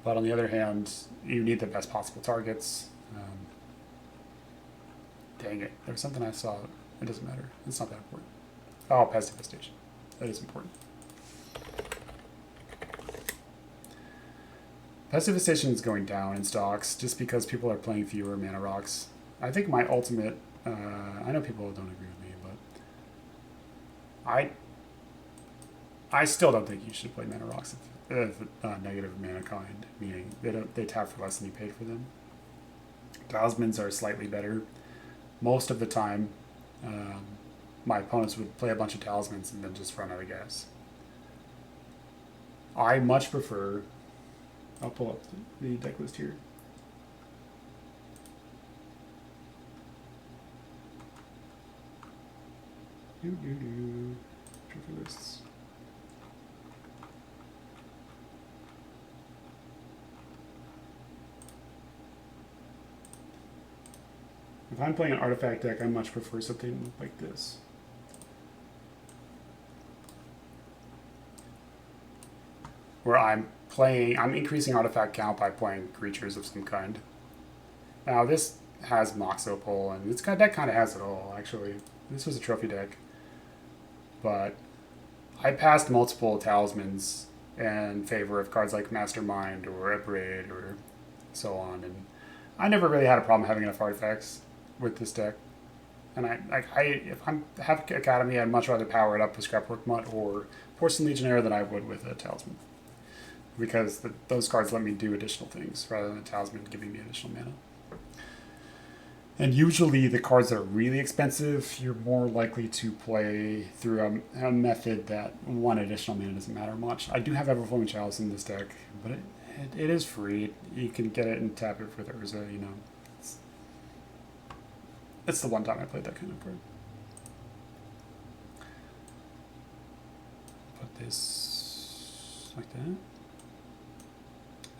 But on the other hand, you need the best possible targets. Dang it. There's something I saw. It doesn't matter. It's not that important. Oh, Pest Infestation. That is important. Pest Infestation is going down in stocks just because people are playing fewer mana rocks. I think my ultimate, I know people don't agree with me, but I still don't think you should play Mana Rocks if negative mana kind, meaning they tap for less than you paid for them. Talismans are slightly better. Most of the time, my opponents would play a bunch of talismans and then just run out of gas. I much prefer. I'll pull up the deck list here. Trophy lists. If I'm playing an artifact deck, I much prefer something like this. Where I'm increasing artifact count by playing creatures of some kind. Now this has Mox Opal, and that kind of has it all, actually. This was a trophy deck. But I passed multiple talismans in favor of cards like Mastermind or Abrade or so on, and I never really had a problem having enough artifacts with this deck. And if I have Academy, I'd much rather power it up with Scrapwork Mutt or Porcelain Legionnaire than I would with a Talisman. Because those cards let me do additional things rather than a Talisman giving me additional mana. And usually the cards that are really expensive, you're more likely to play through a method that one additional mana doesn't matter much. I do have Everflowing Chalice in this deck, but it is free. You can get it and tap it for the Urza, you know. It's the one time I played that kind of card. Put this like that.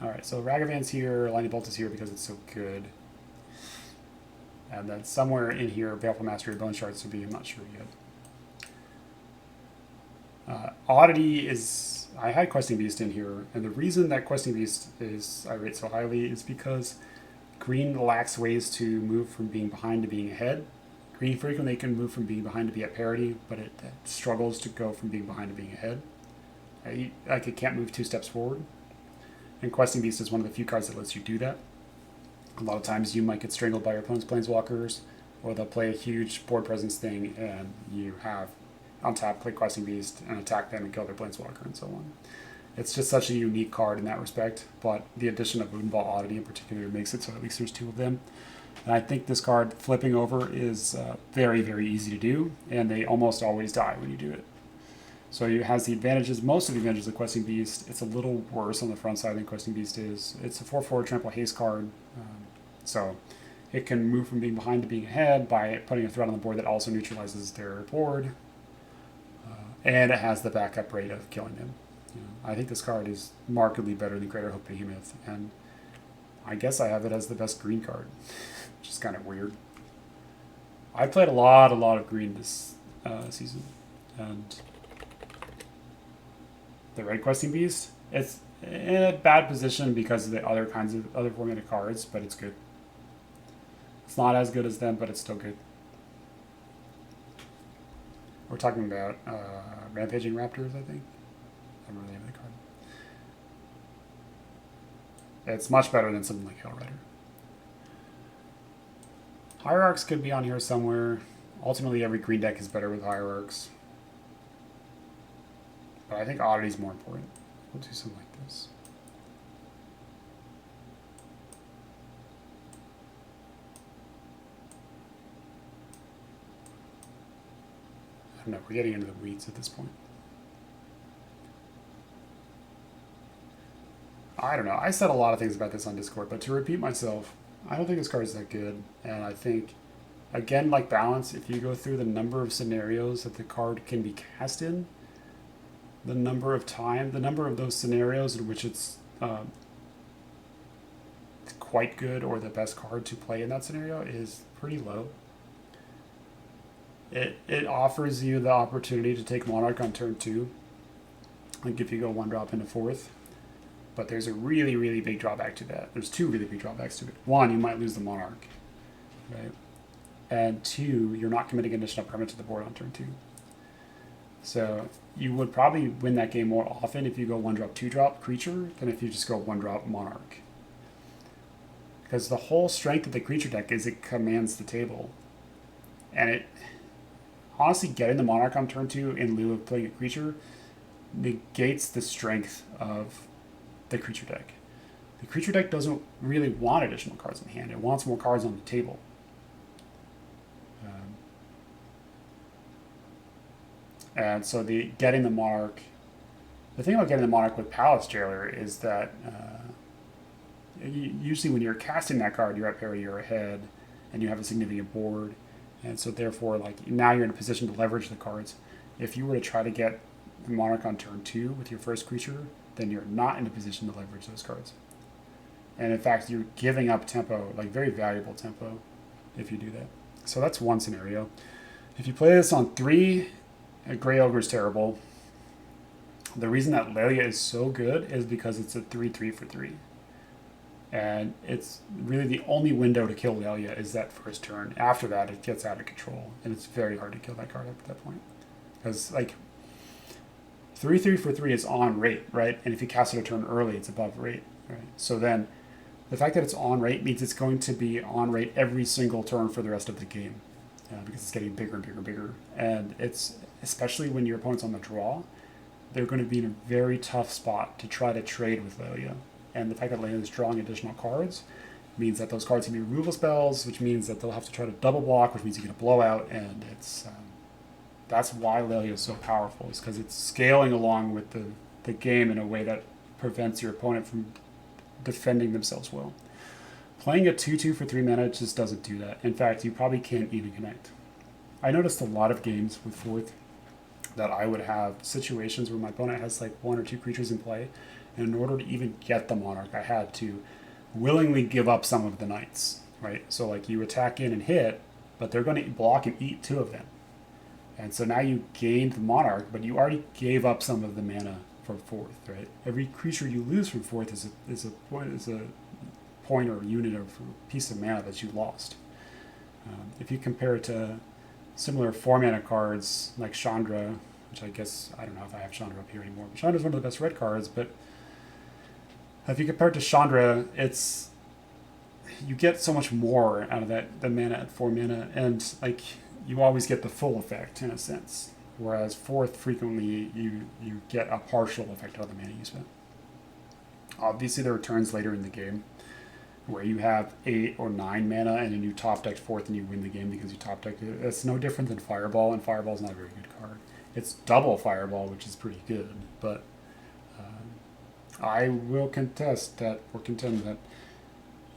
Alright, so Ragavan's here, Lightning Bolt is here because it's so good. And then somewhere in here, Baleful Mastery, Bone Shards would be, I'm not sure yet. Oddity is, I had Questing Beast in here, and the reason that Questing Beast I rate so highly is because green lacks ways to move from being behind to being ahead. Green frequently can move from being behind to be at parity, but it struggles to go from being behind to being ahead. Like it can't move 2 steps forward. And Questing Beast is one of the few cards that lets you do that. A lot of times you might get strangled by your opponent's planeswalkers, or they'll play a huge board presence thing, and you have on tap play Questing Beast and attack them and kill their planeswalker and so on. It's just such a unique card in that respect, but the addition of Moonball Oddity in particular makes it so at least there's 2 of them. And I think this card flipping over is very, very easy to do, and they almost always die when you do it. So it has the advantages, most of the advantages of Questing Beast. It's a little worse on the front side than Questing Beast is. It's a 4/4 trample haste card, so it can move from being behind to being ahead by putting a threat on the board that also neutralizes their board, and it has the backup rate of killing them. I think this card is markedly better than Greater Hope Behemoth, and I guess I have it as the best green card, which is kind of weird. I played a lot of green this season, and the red Questing Beast, it's in a bad position because of the other kinds of other formatted cards, but it's good. It's not as good as them, but it's still good. We're talking about Rampaging Raptors, I think. I don't remember the name of the card. It's much better than something like Hellrider. Hierarchs could be on here somewhere. Ultimately, every green deck is better with Hierarchs. But I think Oddity is more important. We'll do something like this. I don't know, we're getting into the weeds at this point. I don't know. I said a lot of things about this on Discord, but to repeat myself, I don't think this card is that good. And I think, again, like Balance, if you go through the number of scenarios that the card can be cast in, the number of those scenarios in which it's quite good or the best card to play in that scenario is pretty low. It offers you the opportunity to take Monarch on turn 2, like if you go 1-drop into 4th. But there's a really, really big drawback to that. There's 2 really big drawbacks to it. 1, you might lose the Monarch, right? And 2, you're not committing additional permanent to the board on turn 2. So you would probably win that game more often if you go 1-drop, 2-drop creature than if you just go 1-drop Monarch. because the whole strength of the creature deck is it commands the table. And it honestly, getting the Monarch on turn 2 in lieu of playing a creature negates the strength of the creature deck. The creature deck doesn't really want additional cards in hand. It wants more cards on the table. And so getting the Monarch, the thing about getting the Monarch with Palace Jailer is that usually when you're casting that card, you're at parity or ahead, and you have a significant board, and so therefore, like, now you're in a position to leverage the cards. If you were to try to get the Monarch on turn 2 with your first creature, then you're not in a position to leverage those cards. And in fact, you're giving up tempo, like very valuable tempo, if you do that. So that's one scenario. If you play this on 3, Grey Ogre is terrible. The reason that Lelia is so good is because it's a 3/3 for 3. And it's really the only window to kill Lelia is that first turn. After that, it gets out of control, and it's very hard to kill that card at that point. Because, like, 3/3 for 3 is on rate, right? And if you cast it a turn early, it's above rate, right? So then, the fact that it's on rate means it's going to be on rate every single turn for the rest of the game. Because it's getting bigger and bigger and bigger. And it's, especially when your opponent's on the draw, they're going to be in a very tough spot to try to trade with Lelia. And the fact that Lelia is drawing additional cards means that those cards can be removal spells, which means that they'll have to try to double block, which means you get a blowout, and it's that's why Lelia is so powerful, is because it's scaling along with the game in a way that prevents your opponent from defending themselves well. Playing a 2/2 for 3 mana just doesn't do that. In fact, you probably can't even connect. I noticed a lot of games with 4th that I would have situations where my opponent has like 1 or 2 creatures in play, and in order to even get the Monarch, I had to willingly give up some of the Knights, right? So like you attack in and hit, but they're going to block and eat 2 of them. And so now you gained the Monarch, but you already gave up some of the mana for 4th, right? Every creature you lose from 4th is a point or unit of piece of mana that you lost. If you compare it to similar 4-mana cards like Chandra, which I guess, I don't know if I have Chandra up here anymore, but Chandra's one of the best red cards, but if you compare it to Chandra, you get so much more out of the mana at 4 mana, and like you always get the full effect in a sense, whereas 4th frequently you get a partial effect out of the mana you spent. Obviously there are turns later in the game where you have 8 or 9 mana and then you top deck 4th and you win the game because you top deck it. It's no different than Fireball, and Fireball's not a very good card. It's double Fireball, which is pretty good, but I will contend that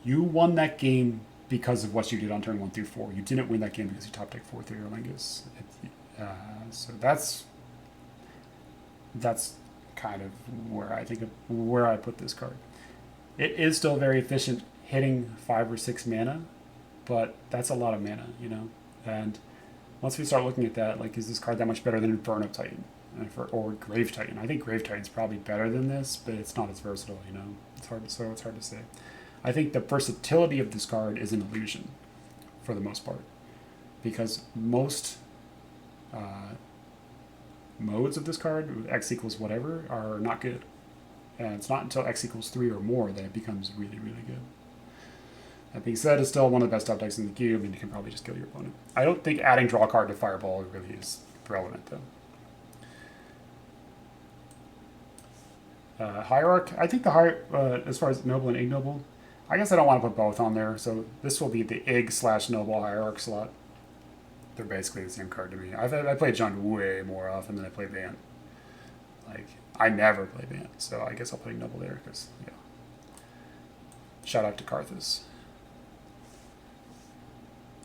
you won that game because of what you did on turn 1 through 4. You didn't win that game because you top deck 4th or Erlingus. So that's kind of where I put this card. It is still very efficient hitting 5 or 6 mana, but that's a lot of mana, you know? And once we start looking at that, like, is this card that much better than Inferno Titan or Grave Titan? I think Grave Titan's probably better than this, but it's not as versatile, you know? It's hard to say. I think the versatility of this card is an illusion, for the most part, because most modes of this card, X equals whatever, are not good. And it's not until X equals 3 or more that it becomes really, really good. That being said, it's still one of the best top decks in the cube, and you can probably just kill your opponent. I don't think adding draw card to Fireball really is relevant, though. Hierarch, I think as far as Noble and Ignoble, I guess I don't want to put both on there, so this will be the Ig/Noble Hierarch slot. They're basically the same card to me. I play John way more often than I play Bant. Like, I never play Bant, so I guess I'll put Ignoble there, because, yeah. Shout out to Karthus.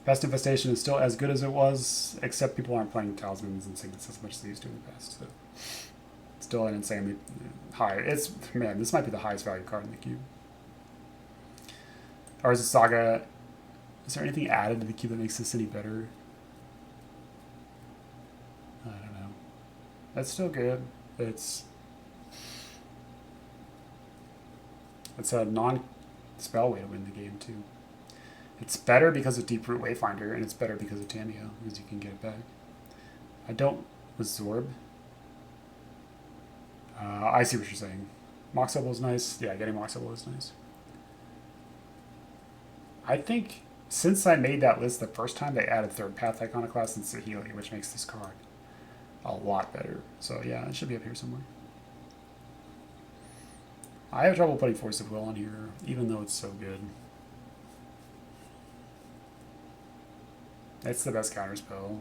Pest Infestation is still as good as it was, except people aren't playing Talismans and Signets as much as they used to in the past, so still an insanely high. Man, this might be the highest value card in the cube. Urza Saga, is there anything added to the cube that makes this any better? I don't know. That's still good. It's a non-spell way to win the game, too. It's better because of Deeproot Wayfinder, and it's better because of Tamiyo, because you can get it back. I don't Absorb. I see what you're saying. Mox Elbow is nice. Yeah, getting Mox Elbow is nice. I think since I made that list the first time, they added Third Path Iconoclast and Saheeli, which makes this card a lot better. So yeah, it should be up here somewhere. I have trouble putting Force of Will on here, even though it's so good. It's the best counter spell.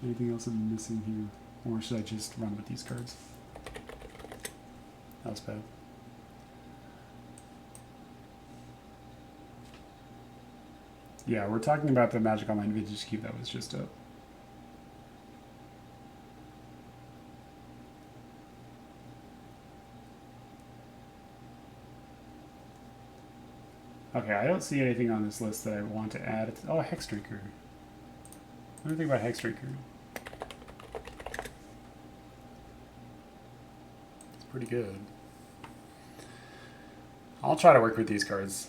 Anything else I'm missing here? Or should I just run with these cards? That was bad. Yeah, we're talking about the Magic Online Vintage Cube that was just up. Okay, I don't see anything on this list that I want to add. Oh, a Hex Drinker. What do you think about Hex Drinker? It's pretty good. I'll try to work with these cards.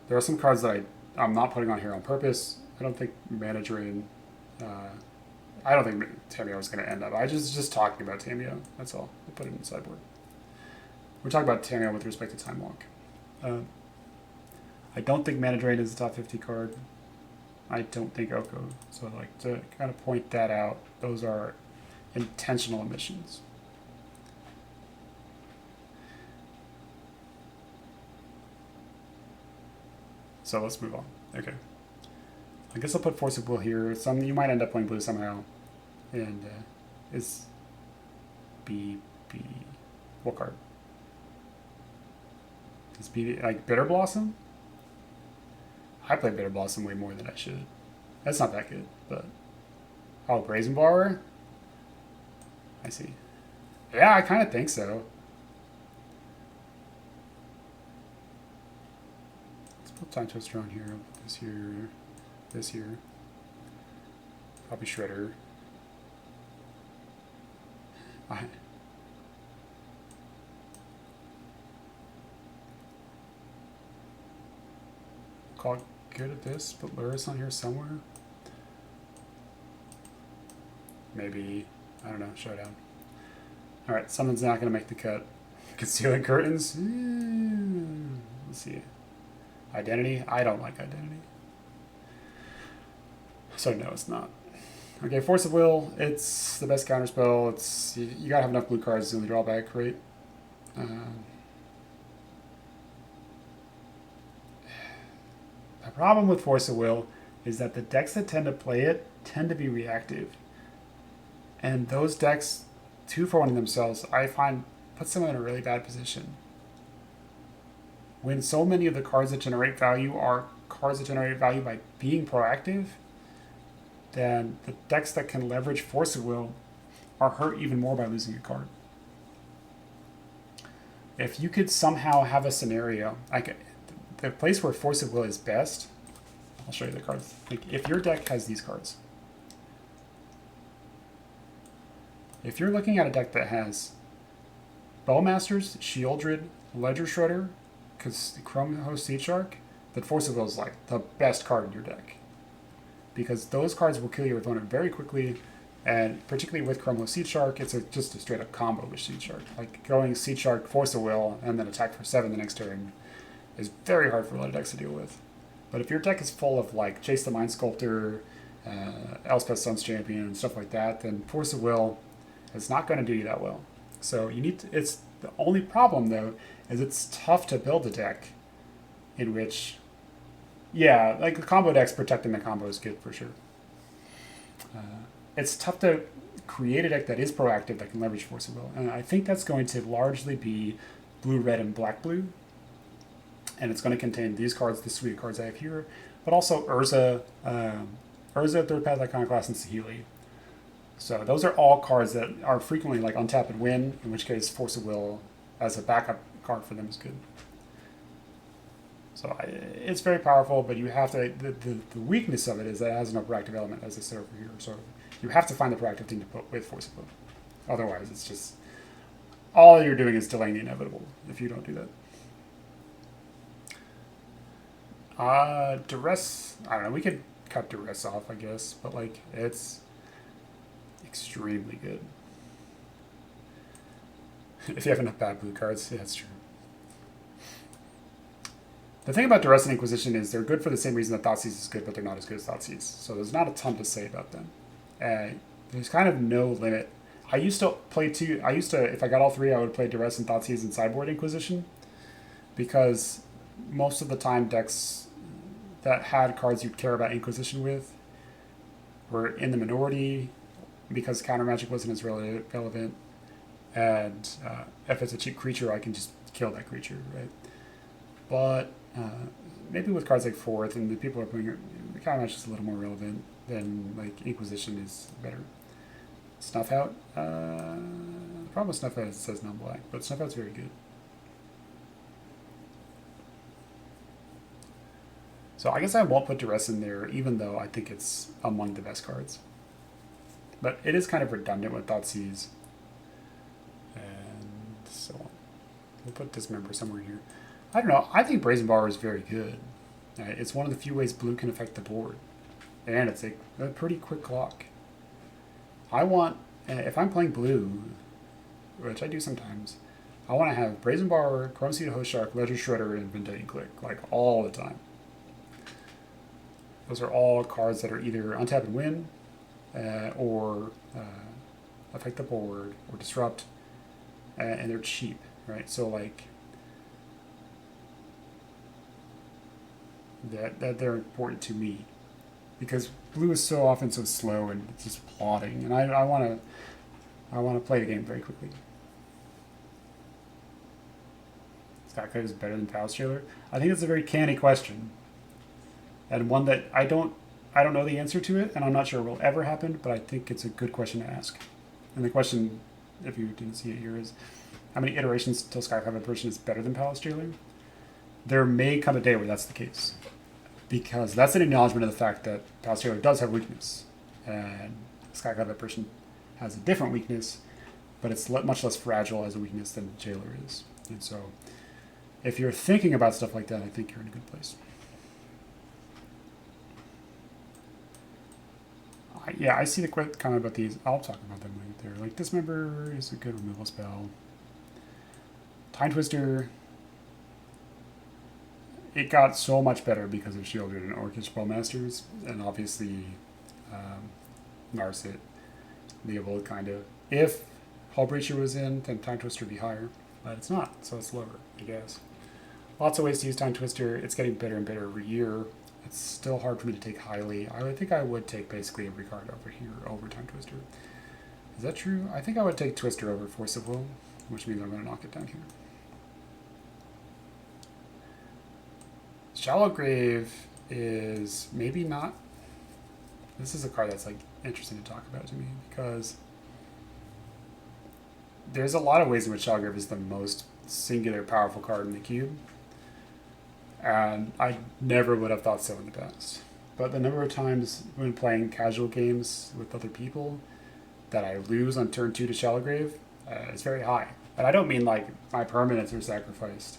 There are some cards that I'm not putting on here on purpose. I don't think Mana Drain. I don't think Tamiyo is going to end up. I just talking about Tamiyo. That's all. I put it in the sideboard. We're talking about Tamiyo with respect to Time Walk. I don't think Mana Drain is a top 50 card. I don't think Oko. So I'd like to kind of point that out. Those are intentional omissions. So let's move on. Okay. I guess I'll put Force of Will here. You might end up playing blue somehow. And is B. What card? Is B like Bitter Blossom? I play Bitter Blossom way more than I should. That's not that good, but oh, Brazen Borrower? I see. Yeah, I kind of think so. Let's put Time Twister on here. This here. Probably Shredder. Call good at this, but Luris on here somewhere. Maybe, I don't know, Showdown. Alright, someone's not going to make the cut. Concealing Curtains? Let's see. Identity? I don't like Identity. So no, it's not. Okay, Force of Will, it's the best counterspell. It's you gotta have enough blue cards to draw back, right? The problem with Force of Will is that the decks that tend to play it tend to be reactive. And those decks, 2-for-1 in themselves, I find puts them in a really bad position. When so many of the cards that generate value are cards that generate value by being proactive, then the decks that can leverage Force of Will are hurt even more by losing a card. If you could somehow have a scenario, like the place where Force of Will is best, I'll show you the cards. Like if your deck has these cards, if you're looking at a deck that has Bowmasters, Shieldred, Ledger Shredder, because Chrome Host Sea Shark, then Force of Will is like the best card in your deck. Because those cards will kill your opponent very quickly, and particularly with Chrome Host Sea Shark, it's just a straight up combo with Sea Shark. Like going Sea Shark, Force of Will, and then attack for 7 the next turn is very hard for a lot of decks to deal with. But if your deck is full of like Chase the Mind Sculptor, Elspeth Sun's Champion, and stuff like that, then Force of Will is not going to do you that well. So you need to, it's the only problem though is it's tough to build a deck in which, yeah, like the combo decks protecting the combo is good for sure. It's tough to create a deck that is proactive that can leverage Force of Will, and I think that's going to largely be blue, red, and black, blue. And it's going to contain these cards, the suite of cards I have here, but also Urza, Third Path Iconoclast, and Saheeli. So those are all cards that are frequently like untap and win, in which case Force of Will as a backup card for them is good. So it's very powerful, but you have to, the weakness of it is that it has no proactive element, as I said over here. So you have to find the proactive thing to put with Force of Will. Otherwise, it's just, all you're doing is delaying the inevitable if you don't do that. Duress, I don't know, we could cut Duress off, I guess, but like, it's extremely good. If you have enough bad blue cards, yeah, that's true. The thing about Duress and Inquisition is they're good for the same reason that Thoughtseize is good, but they're not as good as Thougeize. So there's not a ton to say about them. There's kind of no limit. I used to play two. I used to, if I got all three, I would play Duress and Thoughtseize and Sideboard Inquisition, because most of the time decks that had cards you'd care about Inquisition with were in the minority because counter magic wasn't as relevant, and if it's a cheap creature, I can just kill that creature, right? But maybe with cards like Fourth and the people are playing, the counter magic is a little more relevant than like Inquisition is better. Snuff Out. The problem with Snuff Out is it says non-black, but Snuff Out's very good. So I guess I won't put Duress in there, even though I think it's among the best cards. But it is kind of redundant with Thoughtseize and so on. We'll put Dismember somewhere here. I don't know. I think Brazen Borrower is very good. It's one of the few ways blue can affect the board. And it's a pretty quick clock. I want, if I'm playing blue, which I do sometimes, I want to have Brazen Borrower, Chrome-Seeded Host Shark, Ledger Shredder, and Vendetta Click, like all the time. Those are all cards that are either untap and win, or affect the board, or disrupt, and they're cheap, right? So like, that they're important to me. Because blue is so often so slow and it's just plodding, and I want to play the game very quickly. Skyclave is better than Palace Jailer. I think that's a very canny question, and one that I don't know the answer to it, and I'm not sure it will ever happen. But I think it's a good question to ask. And the question, if you didn't see it here, is how many iterations till Skyclave Apparition is better than Palace Jailer? There may come a day where that's the case, because that's an acknowledgement of the fact that Palace Jailer does have weakness, and Skyclave Apparition has a different weakness, but it's much less fragile as a weakness than Jailer is. And so, if you're thinking about stuff like that, I think you're in a good place. Yeah, I see the comment about these. I'll talk about them later. Like, Dismember is a good removal spell. Time Twister, it got so much better because of Shieldred and Orcish Spellmasters, and obviously Narset, Leovold kind of. If Hull Breacher was in, then Time Twister would be higher, but it's not, so it's lower, I guess. Lots of ways to use Time Twister. It's getting better and better every year. It's still hard for me to take highly. I think I would take basically every card over here over Time Twister. Is that true? I think I would take Twister over Force of Will, which means I'm going to knock it down here. Shallow Grave is maybe not. This is a card that's like interesting to talk about to me, because there's a lot of ways in which Shallow Grave is the most singular powerful card in the cube, and I never would have thought so in the past. But the number of times when playing casual games with other people that I lose on turn 2 to Shallow Grave is very high. And I don't mean like my permanents are sacrificed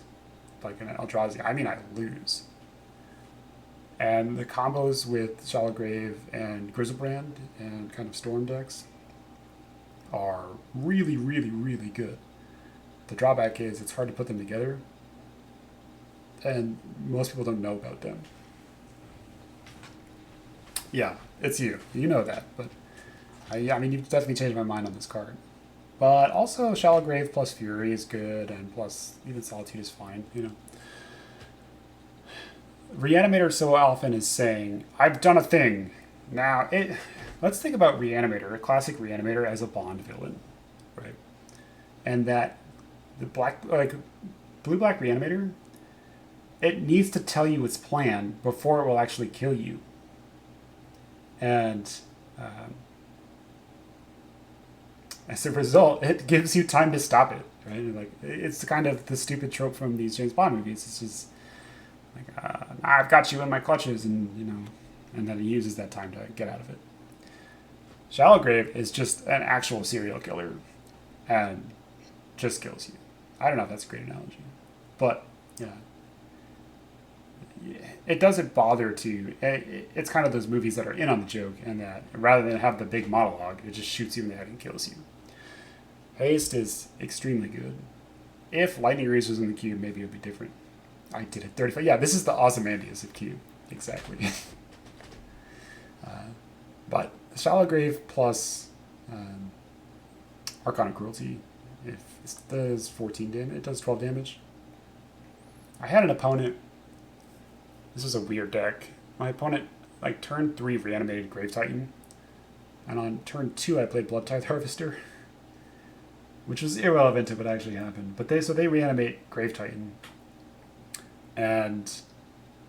like an Eldrazi. I mean I lose. And the combos with Shallow Grave and Griselbrand and kind of Storm decks are really, really, really good. The drawback is it's hard to put them together, and most people don't know about them. Yeah, it's you. You know that, but I mean, you've definitely changed my mind on this card. But also, Shallow Grave plus Fury is good, and plus even Solitude is fine, you know. Reanimator so often is saying, I've done a thing. Now, let's think about Reanimator, a classic Reanimator, as a Bond villain, right? And that the blue-black Reanimator, it needs to tell you its plan before it will actually kill you. And as a result, it gives you time to stop it, right? Like, it's kind of the stupid trope from these James Bond movies. It's just like, I've got you in my clutches, and and then he uses that time to get out of it. Shallow Grave is just an actual serial killer, and just kills you. I don't know if that's a great analogy, but yeah, it doesn't bother to. It's kind of those movies that are in on the joke, and that rather than have the big monologue, it just shoots you in the head and kills you. Haste is extremely good. If Lightning Race was in the cube, maybe it would be different. I did it 35. Yeah, this is the Ozymandias of cube. Exactly. But Shallow Grave plus Arcana Cruelty, if this does 14 damage, it does 12 damage. I had an opponent. This was a weird deck. My opponent, like, turn 3 reanimated Grave Titan, and on turn 2 I played Blood Tithe Harvester, which was irrelevant to what actually happened. But they reanimate Grave Titan, and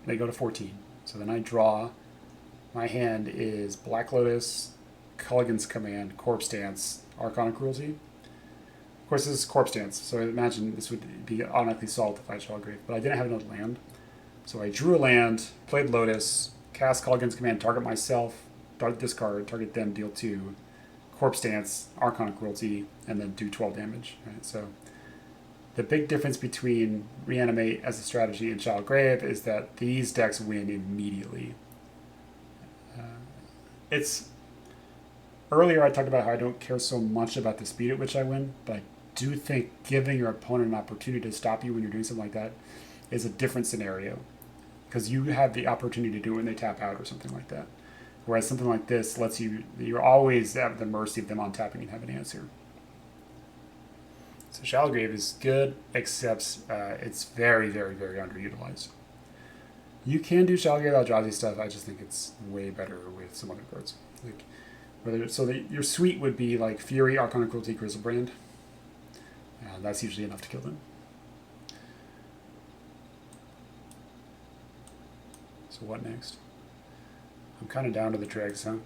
they go to 14. So then I draw. My hand is Black Lotus, Culligan's Command, Corpse Dance, Arcana Cruelty. Of course, this is Corpse Dance, so I imagine this would be automatically solved if I had Shallow Grave, but I didn't have another land. So I drew a land, played Lotus, cast Culligan's Command, target myself, discard, target them, deal 2, Corpse Dance, Arcana Cruelty, and then do 12 damage. Right? So the big difference between Reanimate as a strategy and Shallow Grave is that these decks win immediately. It's earlier I talked about how I don't care so much about the speed at which I win, but I do think giving your opponent an opportunity to stop you when you're doing something like that is a different scenario, because you have the opportunity to do it when they tap out or something like that. Whereas something like this lets you're always at the mercy of them on tapping and have an answer. So Shallow Grave is good, except it's very, very, very underutilized. You can do Shallow Grave Eldrazi stuff. I just think it's way better with some other cards. Like your suite would be like Fury, Arcana Cruelty, Griselbrand. That's usually enough to kill them. So what next? I'm kind of down to the dregs, huh?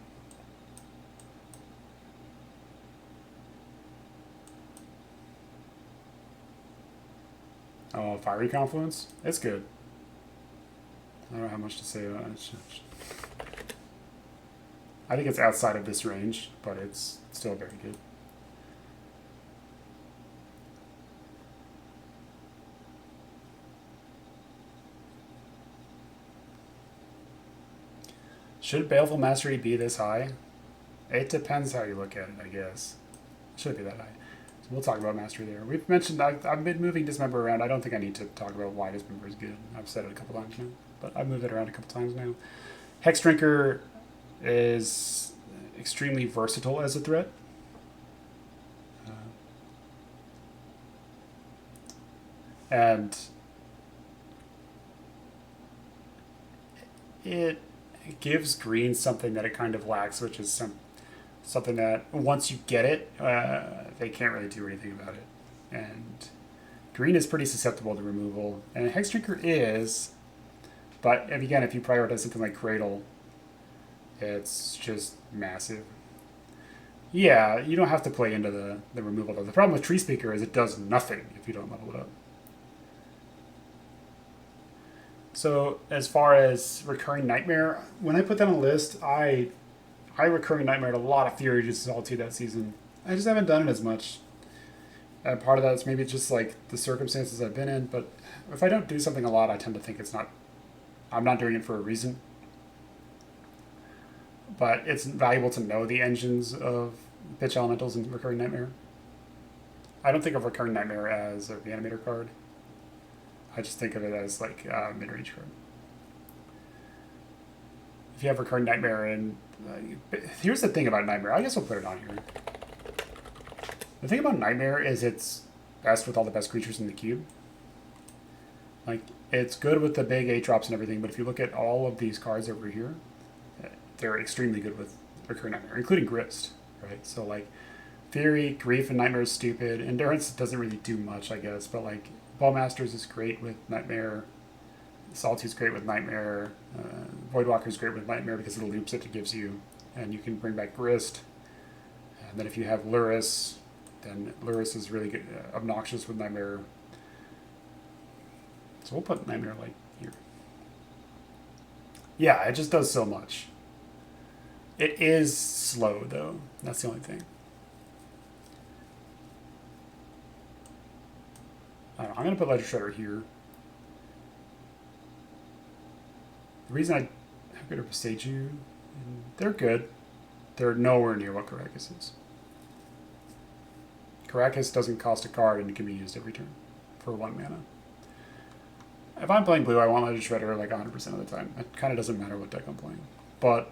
Oh, Fiery Confluence? It's good. I don't know how much to say about it. I think it's outside of this range, but it's still very good. Should Baleful Mastery be this high? It depends how you look at it, I guess. It should be that high. So we'll talk about Mastery there. We've mentioned, I've been moving Dismember around. I don't think I need to talk about why Dismember is good. I've said it a couple times now, but I've moved it around a couple times now. Hex Drinker is extremely versatile as a threat. And it gives green something that it kind of lacks, which is something that once you get it, they can't really do anything about it. And green is pretty susceptible to removal, and Hex Drinker is, but again, if you prioritize something like Cradle, it's just massive. Yeah, you don't have to play into the removal though. The problem with Tree Speaker is it does nothing if you don't level it up. So as far as Recurring Nightmare, when I put that on a list, I Recurring Nightmare a lot of Fury just Salty that season. I just haven't done it as much. And part of that is maybe just like the circumstances I've been in, but if I don't do something a lot, I tend to think I'm not doing it for a reason. But it's valuable to know the engines of Pitch Elementals and Recurring Nightmare. I don't think of Recurring Nightmare as a Reanimator card. I just think of it as like a mid-range card. If you have Recurring Nightmare, and here's the thing about Nightmare. I guess we'll put it on here. The thing about Nightmare is it's best with all the best creatures in the cube. Like, it's good with the big 8-drops and everything, but if you look at all of these cards over here, they're extremely good with Recurring Nightmare, including Grist, right? So, like, Fury, Grief, and Nightmare is stupid. Endurance doesn't really do much, I guess, but, like, Ballmasters is great with Nightmare. Sawtooth's great with Nightmare. Voidwalker's great with Nightmare because of the loops it gives you. And you can bring back Grist. And then if you have Lurrus, then Lurrus is really good, obnoxious with Nightmare. So we'll put Nightmare like here. Yeah, it just does so much. It is slow though. That's the only thing. I'm going to put Ledger Shredder here. The reason I have good of Seiju, they're good. They're nowhere near what Karakas is. Karakas doesn't cost a card and it can be used every turn for 1 mana. if I'm playing blue, I want Ledger Shredder like 100% of the time. It kind of doesn't matter what deck I'm playing. But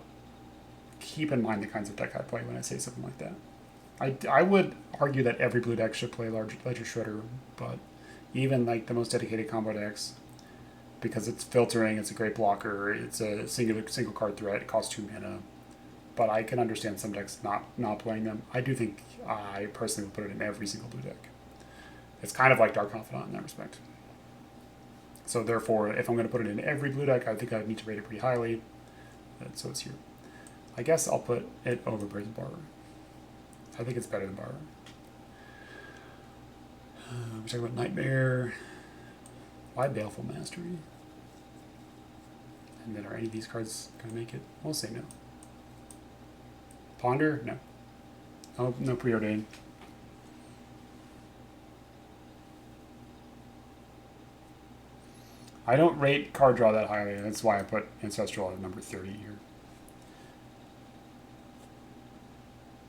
keep in mind the kinds of deck I play when I say something like that. I would argue that every blue deck should play Ledger Shredder, but even like the most dedicated combo decks, because it's filtering, it's a great blocker, it's a single card threat, it costs 2 mana. But I can understand some decks not playing them. I do think I personally would put it in every single blue deck. It's kind of like Dark Confidant in that respect. So therefore, if I'm going to put it in every blue deck, I think I need to rate it pretty highly. So it's here. I guess I'll put it over Brazen Borrower. I think it's better than Borrower. We're talking about Nightmare. Why Baleful Mastery? And then are any of these cards going to make it? We'll say no. Ponder? No. Oh, no Preordain. I don't rate card draw that highly. That's why I put Ancestral at number 30 here.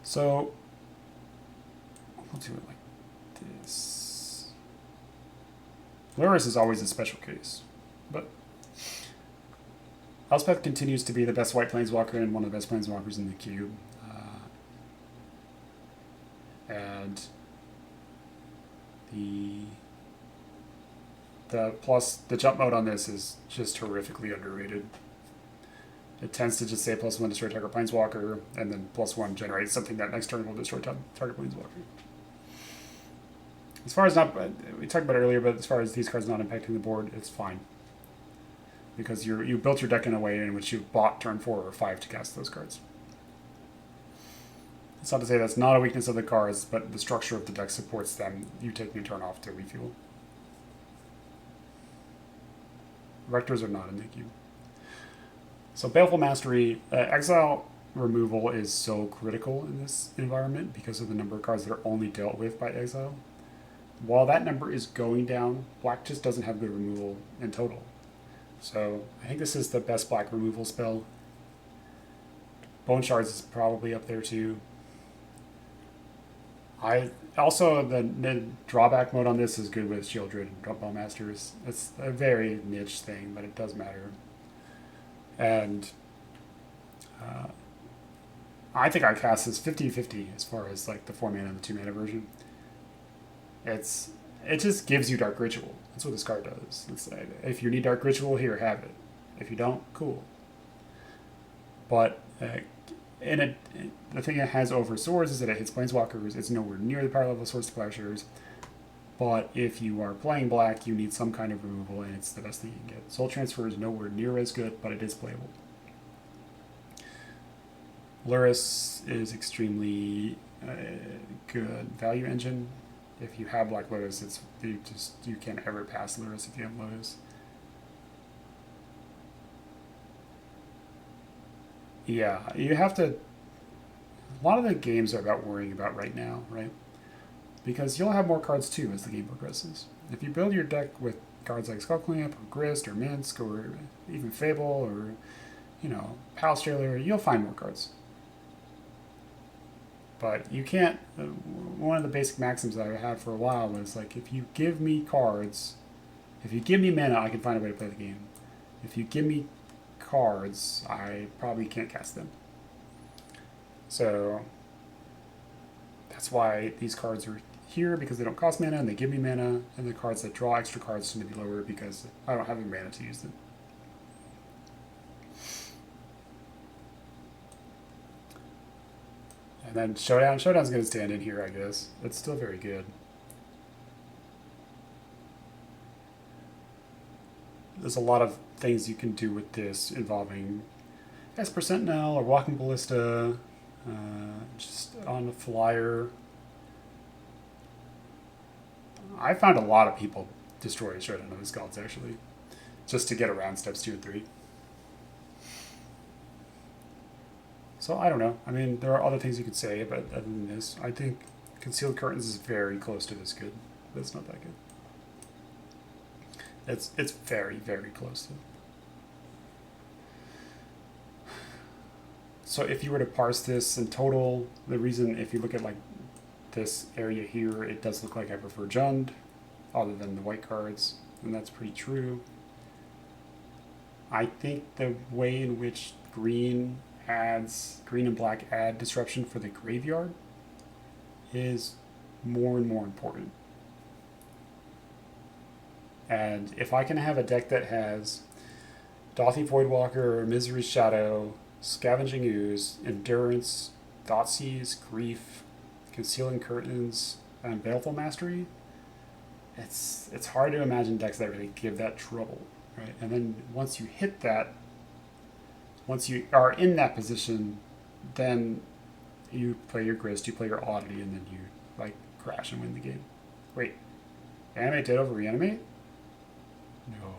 So, we'll do it like this. Lurrus is always a special case, but Elspeth continues to be the best white planeswalker and one of the best planeswalkers in the cube. And the jump mode on this is just horrifically underrated. It tends to just say +1 destroy target planeswalker, and then +1 generates something that next turn will destroy target planeswalker. As far as we talked about it earlier, but as far as these cards not impacting the board, it's fine. Because you built your deck in a way in which you bought turn 4 or 5 to cast those cards. It's not to say that's not a weakness of the cards, but the structure of the deck supports them. You taking a turn off to refuel. Rectors are not in the queue. So Baleful Mastery, exile removal is so critical in this environment because of the number of cards that are only dealt with by exile. While that number is going down, black just doesn't have good removal in total. So I think this is the best black removal spell. Bone Shards is probably up there too. The drawback mode on this is good with Shieldred and Bowmasters. It's a very niche thing, but it does matter. And I think I cast this 50-50 as far as like the 4 mana and the 2 mana version. It just gives you Dark Ritual. That's what this card does. It's like, if you need Dark Ritual, here, have it. If you don't, cool. But the thing it has over Swords is that it hits Planeswalkers. It's nowhere near the power level of Swords to Plowshares. But if you are playing black, you need some kind of removal, and it's the best thing you can get. Soul Transfer is nowhere near as good, but it is playable. Lurrus is extremely good value engine. If you have Black Lotus, you can't ever pass Lurrus if you have Lotus. Yeah, you have to. A lot of the games are about worrying about right now, right? Because you'll have more cards too as the game progresses. If you build your deck with cards like Skullclamp or Grist or Minsk or even Fable or, Palace Jailer, you'll find more cards. But you can't. One of the basic maxims that I had for a while was like, if you give me cards, if you give me mana, I can find a way to play the game. If you give me cards, I probably can't cast them. So that's why these cards are here, because they don't cost mana and they give me mana, and the cards that draw extra cards tend to be lower because I don't have the mana to use them. And then Showdown. Showdown's going to stand in here, I guess. It's still very good. There's a lot of things you can do with this involving Esper Sentinel or Walking Ballista, just on a flyer. I found a lot of people destroy Showdown of the Skalds, actually, just to get around steps 2 and 3. So I don't know. I mean, there are other things you could say about other than this. I think Concealed Curtains is very close to this good, but it's not that good. It's very, very close to it. So if you were to parse this in total, the reason, if you look at like this area here, it does look like I prefer Jund, other than the white cards, and that's pretty true. I think the way in which green and black add disruption for the graveyard is more and more important. And if I can have a deck that has Dauthi Voidwalker, Misery Shadow, Scavenging Ooze, Endurance, Thoughtseize, Grief, Concealing Curtains, and Baleful Mastery, it's hard to imagine decks that really give that trouble, right? And then once you hit that, once you are in that position, then you play your Grist, you play your Oddity, and then you like crash and win the game. Wait, Animate Dead over Reanimate? No.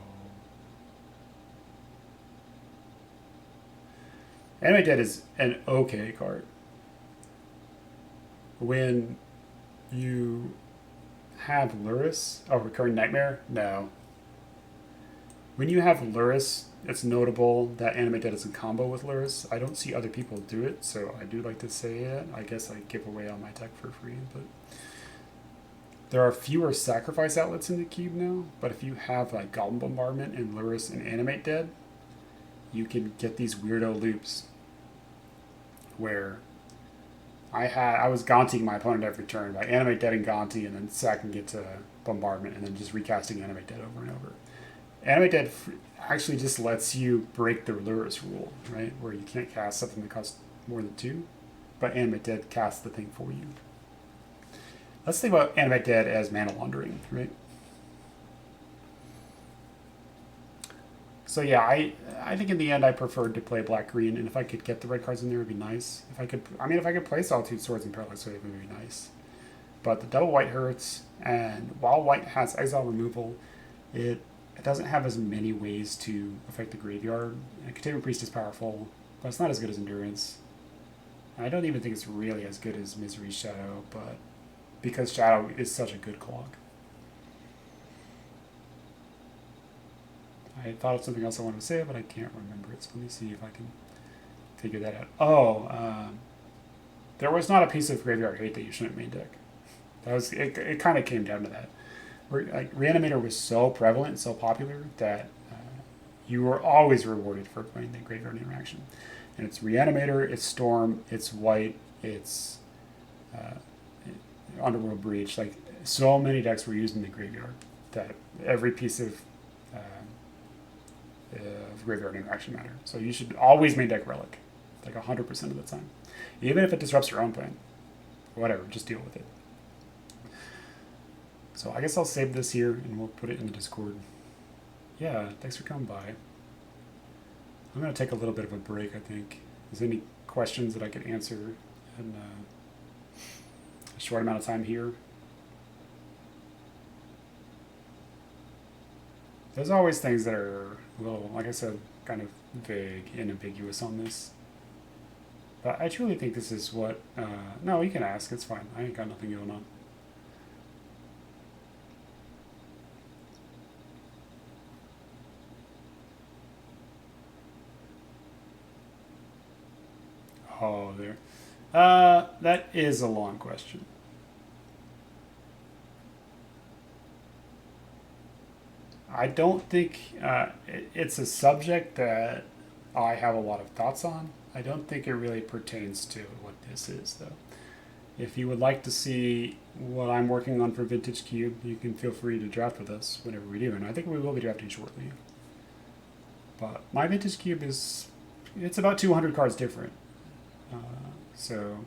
Animate Dead is an okay card. When you have Lurrus, Recurring Nightmare? No. When you have Lurrus, it's notable that Animate Dead is in combo with Lurrus. I don't see other people do it, so I do like to say it. I guess I give away all my tech for free, but there are fewer sacrifice outlets in the cube now, but if you have like Goblin Bombardment and Lurrus and Animate Dead, you can get these weirdo loops where I was Gaunting my opponent every turn by Animate Dead and Gaunty, and then sacking it to Bombardment, and then just recasting Animate Dead over and over. Animate Dead actually just lets you break the Lurrus rule, right? Where you can't cast something that costs more than 2, but Animate Dead casts the thing for you. Let's think about Animate Dead as mana laundering, right? So yeah, I think in the end I preferred to play black-green, and if I could get the red cards in there, it would be nice. If I could play Solitude Swords and Parallax Wave, it would be nice. But the double white hurts, and while white has exile removal, it doesn't have as many ways to affect the graveyard. And Katavu Priest is powerful, but it's not as good as Endurance. And I don't even think it's really as good as Misery Shadow, but because Shadow is such a good clock. I thought of something else I wanted to say, but I can't remember it. So let me see if I can figure that out. Oh, there was not a piece of graveyard hate that you shouldn't main deck. That was it. Kind of came down to that. Reanimator was so prevalent and so popular that you were always rewarded for playing the graveyard interaction. And it's Reanimator, it's Storm, it's White, it's Underworld Breach. Like so many decks were used in the graveyard that every piece of graveyard interaction matter. So you should always main deck Relic, like 100% of the time. Even if it disrupts your own plan. Whatever, just deal with it. So I guess I'll save this here and we'll put it in the Discord. Yeah, thanks for coming by. I'm going to take a little bit of a break, I think. Is there any questions that I could answer in a short amount of time here? There's always things that are a little, like I said, kind of vague and ambiguous on this. But I truly think this is what... no, you can ask. It's fine. I ain't got nothing going on. Oh, there. That is a long question. I don't think it's a subject that I have a lot of thoughts on. I don't think it really pertains to what this is, though. If you would like to see what I'm working on for Vintage Cube, you can feel free to draft with us whenever we do, and I think we will be drafting shortly. But my Vintage Cube it's about 200 cards different. So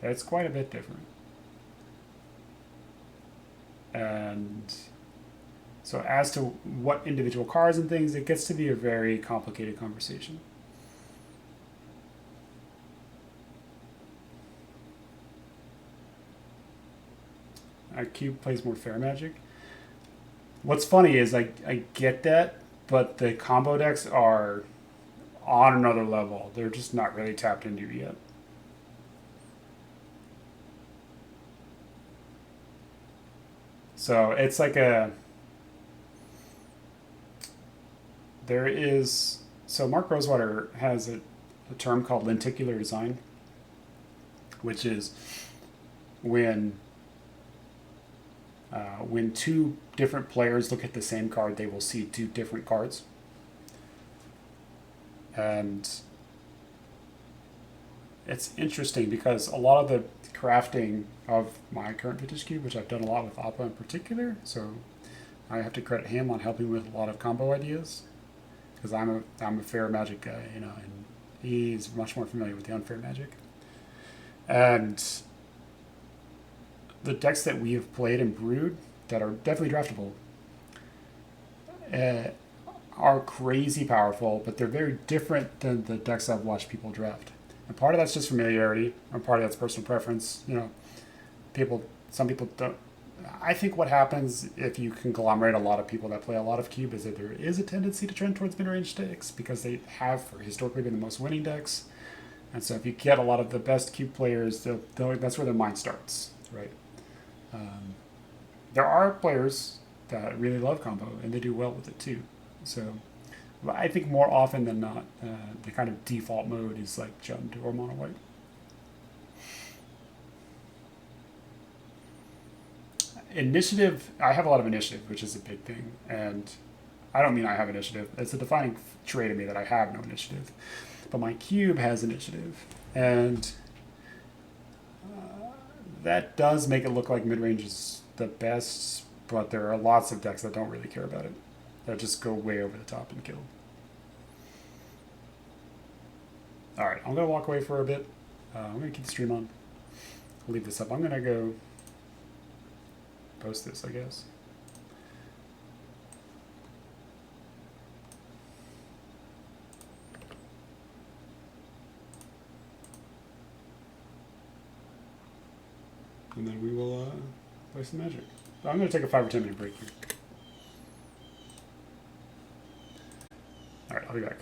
it's quite a bit different. And so as to what individual cards and things, it gets to be a very complicated conversation. Cube plays more fair magic. What's funny is I get that, but the combo decks are on another level. They're just not really tapped into yet. So it's like so Mark Rosewater has a term called lenticular design, which is when two different players look at the same card, they will see two different cards. And it's interesting because a lot of the crafting of my current vintage cube, which I've done a lot with Appa in particular, so I have to credit him on helping with a lot of combo ideas, because I'm a fair magic guy, you know, and he's much more familiar with the unfair magic. And the decks that we have played and brewed that are definitely draftable uh, are crazy powerful, but they're very different than the decks I've watched people draft. And part of that's just familiarity, and part of that's personal preference. You know, some people don't. I think what happens if you conglomerate a lot of people that play a lot of cube is that there is a tendency to trend towards mid-range decks because they have historically been the most winning decks. And so if you get a lot of the best cube players, that's where their mind starts, right? There are players that really love combo and they do well with it too. So I think more often than not, the kind of default mode is like Jund or Mono White. Initiative, I have a lot of initiative, which is a big thing. And I don't mean I have initiative. It's a defining trait of me that I have no initiative. But my cube has initiative. And that does make it look like mid-range is the best, but there are lots of decks that don't really care about it. That just go way over the top and kill. Alright, I'm going to walk away for a bit. I'm going to keep the stream on. I'll leave this up. I'm going to go post this, I guess. And then we will play some Magic. I'm going to take a 5 or 10 minute break here. Alright, I'll be back.